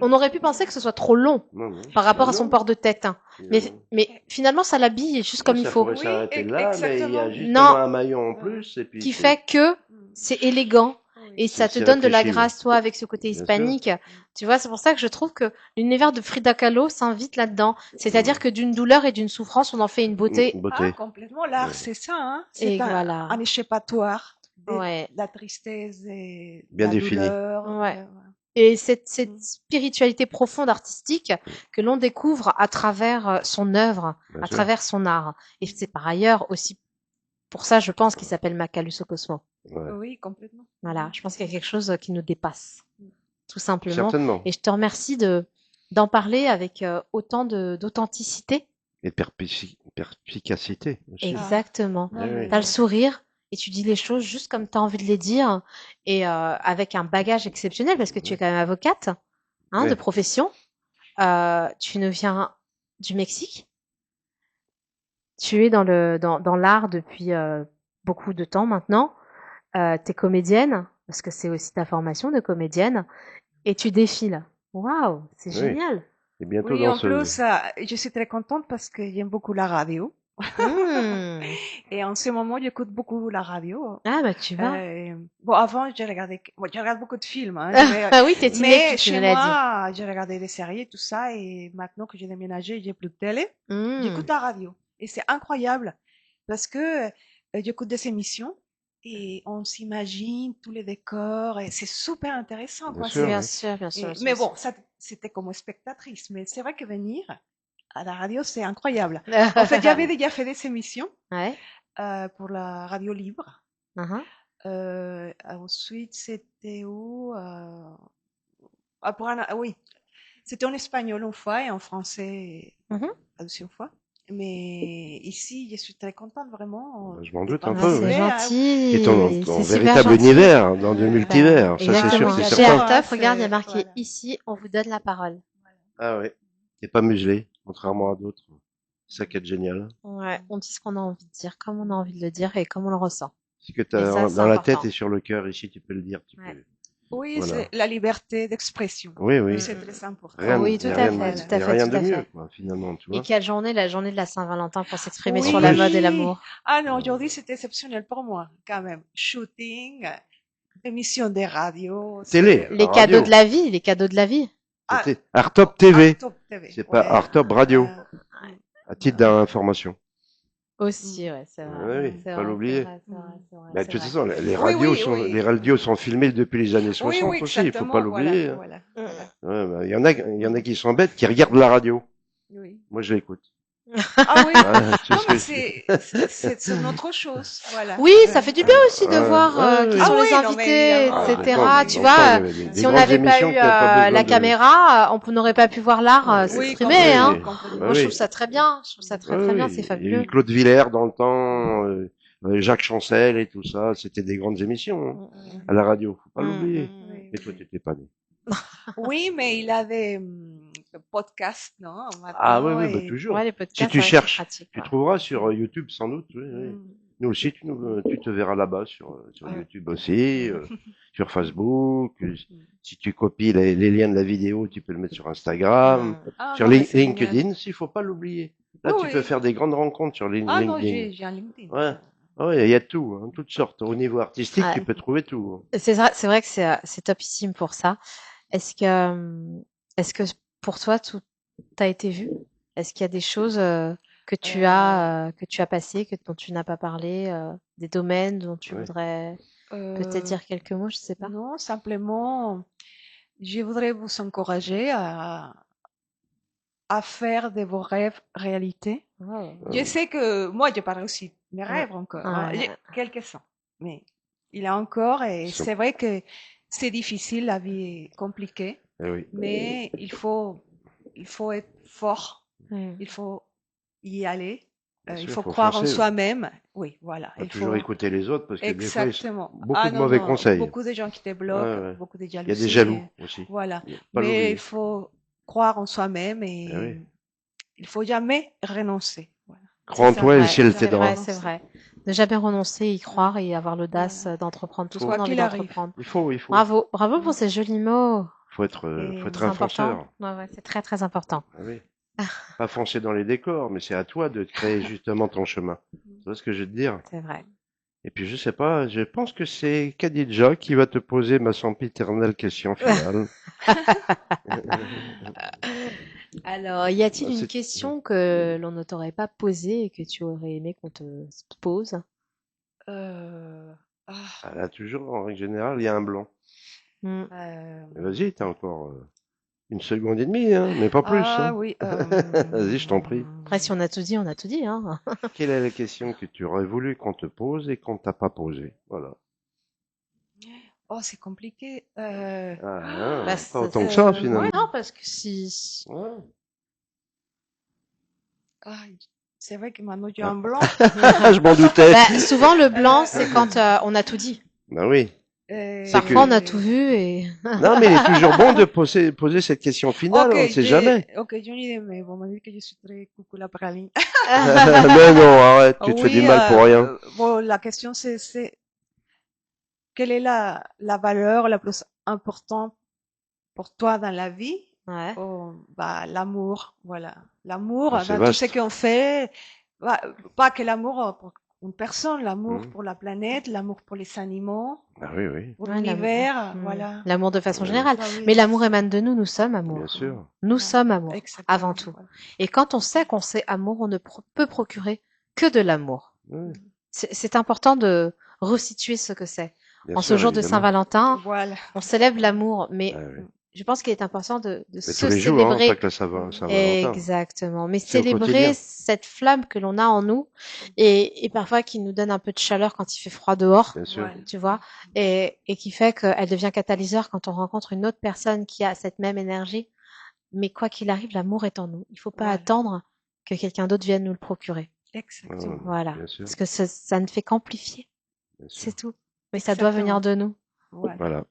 S1: On aurait pu penser que ce soit trop long
S2: Non, non.
S1: par rapport
S2: Ah
S1: à son
S2: non,
S1: port de tête, hein. Mais,
S2: finalement.
S1: mais finalement, ça l'habille juste comme il
S2: Ça
S1: faut.
S2: pourrait
S5: Oui,
S2: s'arrêter là, mais il y a
S5: exactement.
S2: justement
S1: Non,
S2: un maillon en plus, et puis
S1: qui fait que c'est élégant et
S5: Oui.
S1: ça te
S2: c'est
S1: donne de la
S2: réfléchi,
S1: grâce, toi, avec ce côté
S2: bien sûr.
S1: hispanique. Tu vois, c'est pour ça que je trouve que l'univers de Frida Kahlo s'invite là-dedans. C'est-à-dire que d'une douleur et d'une souffrance, on en fait une beauté.
S5: Ah,
S2: Beauté.
S5: complètement. L'art,
S2: Ouais.
S5: c'est ça, hein.
S1: Et
S5: C'est
S1: voilà.
S5: un échappatoire de
S1: Ouais,
S5: la tristesse et de
S2: Bien
S5: la
S2: défini.
S5: douleur.
S1: ouais. Et cette
S5: Mm.
S1: spiritualité profonde artistique que l'on découvre à travers son œuvre,
S2: Bien
S1: à
S2: sûr.
S1: travers son art. Et c'est par ailleurs aussi pour ça, je pense qu'il s'appelle Macaluso Cosmo.
S2: Ouais.
S5: Oui, complètement.
S1: Voilà, je pense qu'il y a quelque chose qui nous dépasse, tout simplement.
S2: Certainement.
S1: Et je te remercie d'en parler avec autant d'authenticité.
S2: Et de perspicacité aussi.
S5: Ah,
S1: Exactement.
S5: non,
S2: Eh oui.
S1: T'as le
S5: mais
S1: sourire et tu dis les choses juste comme tu as envie de les dire et avec un bagage exceptionnel parce que tu es quand même avocate, hein, de
S2: Ouais.
S1: profession. Tu nous viens du Mexique. Tu es dans l'art depuis beaucoup de temps maintenant. Tu es comédienne parce que c'est aussi ta formation de comédienne et tu défiles. Waouh, c'est
S2: Oui.
S1: génial.
S2: Et bientôt
S5: oui, en
S2: danseuse.
S5: plus, je suis très contente parce que j'aime beaucoup la radio.
S1: Mmh.
S5: Et en ce moment, j'écoute beaucoup la radio.
S1: Ah bah tu vois.
S5: Bon, avant, je regarde beaucoup de films, hein, je vais-
S1: Ah oui, t'es cinéphile,
S5: mais
S1: tu
S5: chez
S1: me l'as dit.
S5: moi, j'ai regardé des séries et tout ça. Et maintenant que j'ai déménagé, j'ai plus de télé.
S1: Mmh.
S5: J'écoute la radio. Et c'est incroyable parce que j'écoute des émissions et on s'imagine tous les décors et c'est super intéressant,
S2: Bien
S5: quoi.
S2: sûr,
S1: Bien
S2: oui.
S1: sûr, bien sûr,
S5: Et-
S1: bien
S5: mais
S1: sûr.
S5: bon, ça, c'était comme spectatrice. Mais c'est vrai que venir à la radio, c'est incroyable. En fait, j'avais déjà fait des émissions
S1: Ouais.
S5: pour la radio libre.
S1: Mhm.
S5: Ensuite, c'était où oui, c'était en espagnol une fois et en français
S1: Mhm.
S5: la deuxième fois. Mais ici, je suis très contente vraiment
S2: Je m'en
S5: de
S2: doute un
S1: Ah,
S2: peu,
S1: c'est
S2: oui.
S5: participer
S2: Et ton,
S1: gentil.
S2: ton
S1: C'est super
S2: véritable
S1: gentil.
S2: univers dans le
S5: Bah,
S2: multivers, ça c'est
S1: Exactement.
S2: sûr, c'est
S5: oui,
S1: Chez
S5: j'adore,
S2: certain.
S5: hein,
S1: Altaf, regarde, il y a marqué
S5: voilà.
S1: ici, on vous donne la parole.
S2: Ah oui. T'es pas muselé, contrairement à d'autres. C'est ça qui est génial.
S1: Ouais, on dit ce qu'on a envie de dire, comme on a envie de le dire et comme on le ressent.
S2: C'est que
S1: Et ça,
S2: t'as
S1: c'est
S2: dans la tête
S1: important.
S2: et sur le cœur, ici tu peux le dire.
S1: Ouais.
S5: Oui,
S2: Voilà.
S5: c'est la liberté d'expression.
S2: Oui, oui.
S5: C'est très important.
S2: Rien,
S1: Oui,
S2: y a
S1: tout à
S2: rien,
S1: fait, tout à
S2: y a
S1: fait,
S2: rien
S1: tout
S2: de
S1: à
S2: mieux,
S1: fait.
S2: quoi, finalement, tu
S1: Et
S2: vois.
S1: quelle journée, la journée de la Saint-Valentin pour s'exprimer sur
S5: Oui.
S1: la mode et l'amour.
S5: Ah non, aujourd'hui c'était exceptionnel pour moi, quand même. Shooting, émission de radio.
S2: Télé,
S5: c'est-
S1: Les
S2: la
S1: cadeaux
S2: radio.
S1: de la vie, les cadeaux de la vie.
S5: Ah,
S2: C'était Artop TV.
S5: Top TV.
S2: C'est pas
S5: ouais.
S2: Artop Radio, à titre d'information.
S1: Aussi, ouais, c'est vrai.
S2: Oui,
S1: C'est
S2: pas
S1: vrai,
S2: l'oublier.
S1: c'est vrai, c'est vrai, c'est vrai,
S2: Bah,
S1: c'est
S2: de toute
S1: vrai.
S2: façon, les
S5: Oui,
S2: radios
S5: oui,
S2: sont,
S5: oui.
S2: les radios sont filmées depuis les années
S5: Oui,
S2: 60
S5: oui,
S2: aussi, il faut pas
S5: exactement.
S2: l'oublier. hein.
S5: Voilà,
S1: Mm.
S5: voilà.
S2: Ouais, bah, il y en a qui sont bêtes, qui regardent la radio.
S5: Oui.
S2: Moi, je l'écoute.
S5: Ah oui.
S2: Ouais, tu
S5: Non,
S2: sais
S5: mais
S2: ce que
S5: c'est une autre chose. Voilà.
S1: Oui, ça fait du bien aussi de voir
S2: ouais,
S1: qui
S2: ouais.
S1: sont
S5: Ah
S1: les
S5: oui, non, mais
S1: invités,
S5: évidemment.
S1: etc.
S2: Dans le
S1: Tu
S2: temps,
S1: vois,
S2: il y avait des
S1: si on
S2: grandes
S1: n'avait pas
S2: émissions
S1: eu
S2: qui n'avaient pas besoin
S1: la
S2: de...
S1: caméra, on n'aurait pas pu voir l'art
S5: Oui,
S1: s'exprimer. Hein.
S2: oui,
S5: complètement.
S1: Moi, je
S2: oui.
S1: trouve ça très bien. Je trouve ça très très bien, c'est
S2: Il y a eu
S1: fabuleux.
S2: Claude Villers dans le temps, Jacques Chancel et tout ça, c'était des grandes émissions hein, à la radio, faut pas l'oublier.
S5: Oui,
S2: Et toi, t'étais pas né.
S5: oui, mais il a des podcasts, non,
S2: Ah oui,
S5: maintenant.
S2: oui, bah,
S5: Et...
S2: toujours.
S1: Ouais, les
S2: Si
S1: podcasts,
S2: tu
S1: c'est vrai que c'est
S2: cherches,
S1: pratique.
S2: tu
S1: Ouais.
S2: trouveras sur YouTube sans doute. Oui, oui.
S5: Mm.
S2: Nous aussi, tu te verras là-bas sur
S5: Ouais.
S2: YouTube aussi, sur Facebook. Si tu copies les liens de la vidéo, tu peux le mettre sur Instagram,
S5: Ah
S2: sur
S5: non, mais c'est
S2: LinkedIn.
S5: génial.
S2: S'il faut pas l'oublier. Là,
S5: Oui,
S2: tu peux
S5: oui.
S2: faire des grandes rencontres sur
S5: Ah non,
S2: LinkedIn.
S5: j'ai un LinkedIn.
S2: Ouais. Ouais, il y a tout, hein, toutes sortes. Au niveau artistique,
S1: Ouais.
S2: tu peux trouver tout.
S1: C'est vrai que c'est topissime pour ça. Est-ce que pour toi tout a été vu? Est-ce qu'il y a des choses que tu as passées, dont tu n'as pas parlé, des domaines dont tu
S2: Ouais.
S1: voudrais peut-être
S5: Euh,
S1: dire quelques mots, je sais pas.
S5: non, simplement, je voudrais vous encourager à faire de vos rêves réalité.
S1: Oh.
S5: Je sais que moi, je parle aussi de mes
S1: Ouais.
S5: rêves encore, hein,
S1: Ouais.
S5: quelques-uns, mais il y a encore, et
S2: Ils sont-
S5: c'est vrai que c'est difficile, la vie est compliquée,
S2: Eh oui.
S5: mais il faut être fort,
S1: Mm.
S5: il faut y aller,
S2: Bien
S5: il
S2: sûr,
S5: faut
S2: faut
S5: croire en
S2: foncer.
S5: soi-même. Oui, voilà.
S2: Pas
S5: Il
S2: toujours
S5: faut
S2: écouter les autres parce que des fois,
S5: exactement.
S2: beaucoup
S5: Ah
S2: de
S5: non,
S2: mauvais
S5: non,
S2: conseils.
S5: beaucoup de gens qui te bloquent,
S2: Ouais.
S5: beaucoup de
S2: Il y a
S5: jalousie.
S2: des jaloux aussi.
S5: Voilà.
S2: Pas
S5: Mais
S2: l'oublier.
S5: il faut croire en soi-même et
S2: Eh oui.
S5: il faut jamais renoncer. Voilà.
S2: Crois en
S5: C'est ça,
S2: toi et le
S1: Ouais,
S2: ciel
S5: jamais
S1: c'est vrai,
S2: t'aidera.
S1: c'est
S5: renoncer.
S1: vrai. Ne jamais renoncer, y croire et avoir l'audace
S5: Voilà.
S1: d'entreprendre tout ce
S2: Faut-
S1: qu'on a
S5: Quoi
S1: envie
S5: qu'il arrive.
S1: d'entreprendre.
S2: Il faut.
S1: Bravo, bravo pour
S5: Mm.
S1: ces jolis mots.
S2: Faut être
S5: Et
S1: C'est
S2: un
S1: important.
S2: fonceur.
S1: Ouais, ouais, c'est très très important.
S2: Ah oui. Pas foncer dans les décors, mais c'est à toi de créer justement ton chemin. Tu vois ce que je veux te dire?
S1: C'est vrai.
S2: Et puis je sais pas, je pense que c'est Khadija qui va te poser ma sempiternelle question finale.
S1: Alors, y a-t-il
S2: Ah,
S1: une
S2: c'est-
S1: question que l'on ne t'aurait pas posée et que tu aurais aimé qu'on te pose?
S5: euh, ah,
S2: Ah, là, toujours, en règle générale, il y a un blanc.
S1: Hmm.
S2: Mais vas-y, t'as encore une seconde et demie, hein, mais pas plus.
S5: ah
S2: Hein.
S5: oui.
S2: Vas-y, je t'en prie.
S1: Après, si on a tout dit, on a tout dit, hein.
S2: Quelle est la question que tu aurais voulu qu'on te pose et qu'on t'a pas posée? Voilà.
S5: Oh, c'est compliqué.
S2: Ah,
S1: Bah,
S2: pas autant que ça,
S5: ouais,
S2: finalement.
S1: non, parce que si...
S2: Ouais.
S5: ah, c'est vrai que maintenant j'ai un blanc.
S2: je m'en doutais.
S1: Bah, souvent, le blanc, c'est quand on a tout dit.
S2: Ben oui.
S5: C'est
S1: Parfois,
S2: que-
S1: on a tout vu et...
S2: Non, mais il est toujours bon de poser cette question finale, on ne sait jamais.
S5: Ok, j'ai une idée, mais vous m'avez dit que je suis très coucou la praline.
S2: Mais non, arrête, tu te fais du mal pour rien.
S5: Bon, la question c'est quelle est la valeur la plus importante pour toi dans la vie?
S1: Ouais.
S5: Oh, bah, l'amour, voilà. L'amour
S2: Ah, c'est
S5: dans tout
S2: vaste.
S5: ce qu'on fait. Bah, pas que l'amour pour une personne, l'amour
S2: Mhm.
S5: pour la planète, l'amour pour les animaux,
S2: Ah oui, oui,
S5: pour
S1: Ouais,
S5: l'univers,
S1: l'amour.
S5: voilà.
S1: L'amour de façon
S2: Ouais.
S1: générale.
S5: Ah oui,
S1: Mais l'amour émane de nous, nous sommes amour.
S2: bien sûr.
S1: Nous
S5: Ouais.
S1: sommes amour,
S5: Exactement,
S1: avant tout.
S5: voilà.
S1: Et quand on sait qu'on sait amour, on ne peut procurer que de l'amour.
S2: Ouais,
S1: C'est important de resituer ce que c'est.
S2: bien
S1: En
S2: sûr,
S1: ce jour de
S2: évidemment.
S1: Saint-Valentin,
S5: Voilà.
S1: on célèbre l'amour, mais
S2: Ah oui.
S1: je pense qu'il est important de
S2: Mais
S1: se
S2: tous les jours, hein,
S1: célébrer.
S2: pas que la Saint-Valentin.
S1: Exactement. Mais
S2: C'est au
S1: célébrer
S2: quotidien.
S1: cette flamme que l'on a en nous et parfois qui nous donne un peu de chaleur quand il fait froid dehors,
S2: Bien sûr.
S5: Voilà.
S1: tu vois, et qui fait qu'elle devient catalyseur quand on rencontre une autre personne qui a cette même énergie. Mais quoi qu'il arrive, l'amour est en nous. Il faut pas
S5: Voilà.
S1: attendre que quelqu'un d'autre vienne nous le procurer.
S5: Exactement.
S1: Voilà.
S2: Bien sûr.
S1: Parce que ça ne fait qu'amplifier.
S2: Bien sûr.
S1: C'est tout. Mais ça doit venir de nous.
S5: Voilà.
S2: Voilà.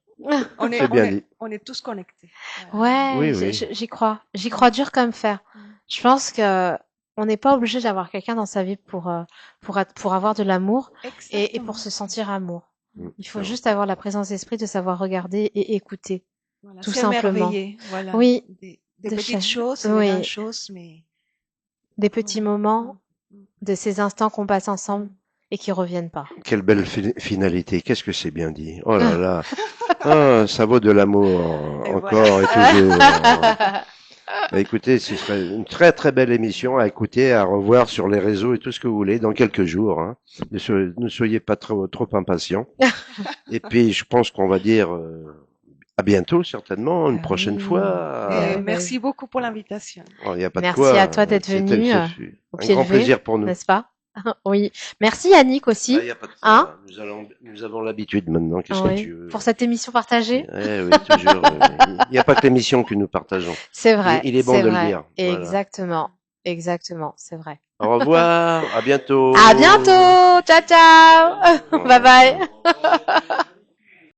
S5: On est,
S2: C'est bien dit.
S5: on est tous connectés. Voilà.
S1: Ouais,
S2: Oui, oui.
S1: j'y crois. J'y crois dur comme fer. Je pense que on n'est pas obligé d'avoir quelqu'un dans sa vie pour avoir de l'amour et
S5: Exactement.
S1: pour se sentir amour. Il faut juste avoir la présence d'esprit de savoir regarder et écouter.
S5: Voilà,
S1: Tout
S5: s'émerveiller,
S1: simplement.
S5: voilà,
S1: Oui,
S5: des
S1: de
S5: petites
S1: chaque,
S5: choses, des
S1: oui,
S5: grandes choses, mais
S1: des petits
S5: voilà.
S1: moments,
S5: Mm,
S1: de ces instants qu'on passe ensemble et qui reviennent pas.
S2: Quelle belle finalité. Qu'est-ce que c'est bien dit. Oh là là. Ah, ça vaut de l'amour
S5: Et
S2: encore
S5: voilà.
S2: et toujours. Bah, écoutez, ce serait une très très belle émission à écouter, à revoir sur les réseaux et tout ce que vous voulez dans quelques jours. Hein. Ne soyez pas trop impatients. Et puis, je pense qu'on va dire à bientôt, certainement, une
S1: Ah
S2: prochaine
S1: oui.
S2: fois.
S5: Et
S1: Bah,
S5: merci beaucoup pour l'invitation.
S2: Il n'y a pas de
S1: merci à
S2: quoi.
S1: toi d'être
S2: C'était
S1: venu au
S2: un
S1: pied
S2: grand
S1: levé,
S2: plaisir pour nous.
S1: n'est-ce pas? Oui. Merci Yannick
S2: Il
S1: aussi.
S2: n'y a pas de
S1: Hein?
S2: quoi. Nous avons l'habitude maintenant. Qu'est-ce que
S1: Oui.
S2: tu veux?
S1: Pour cette émission partagée.
S2: Oui, toujours. Il n'y a pas que l'émission que nous partageons.
S1: C'est vrai.
S2: Il est bon
S1: C'est
S2: de le
S1: vrai.
S2: dire. Voilà.
S1: Exactement. Exactement. C'est vrai.
S2: Au revoir. À bientôt.
S1: À bientôt. Ciao, ciao. Bye bye.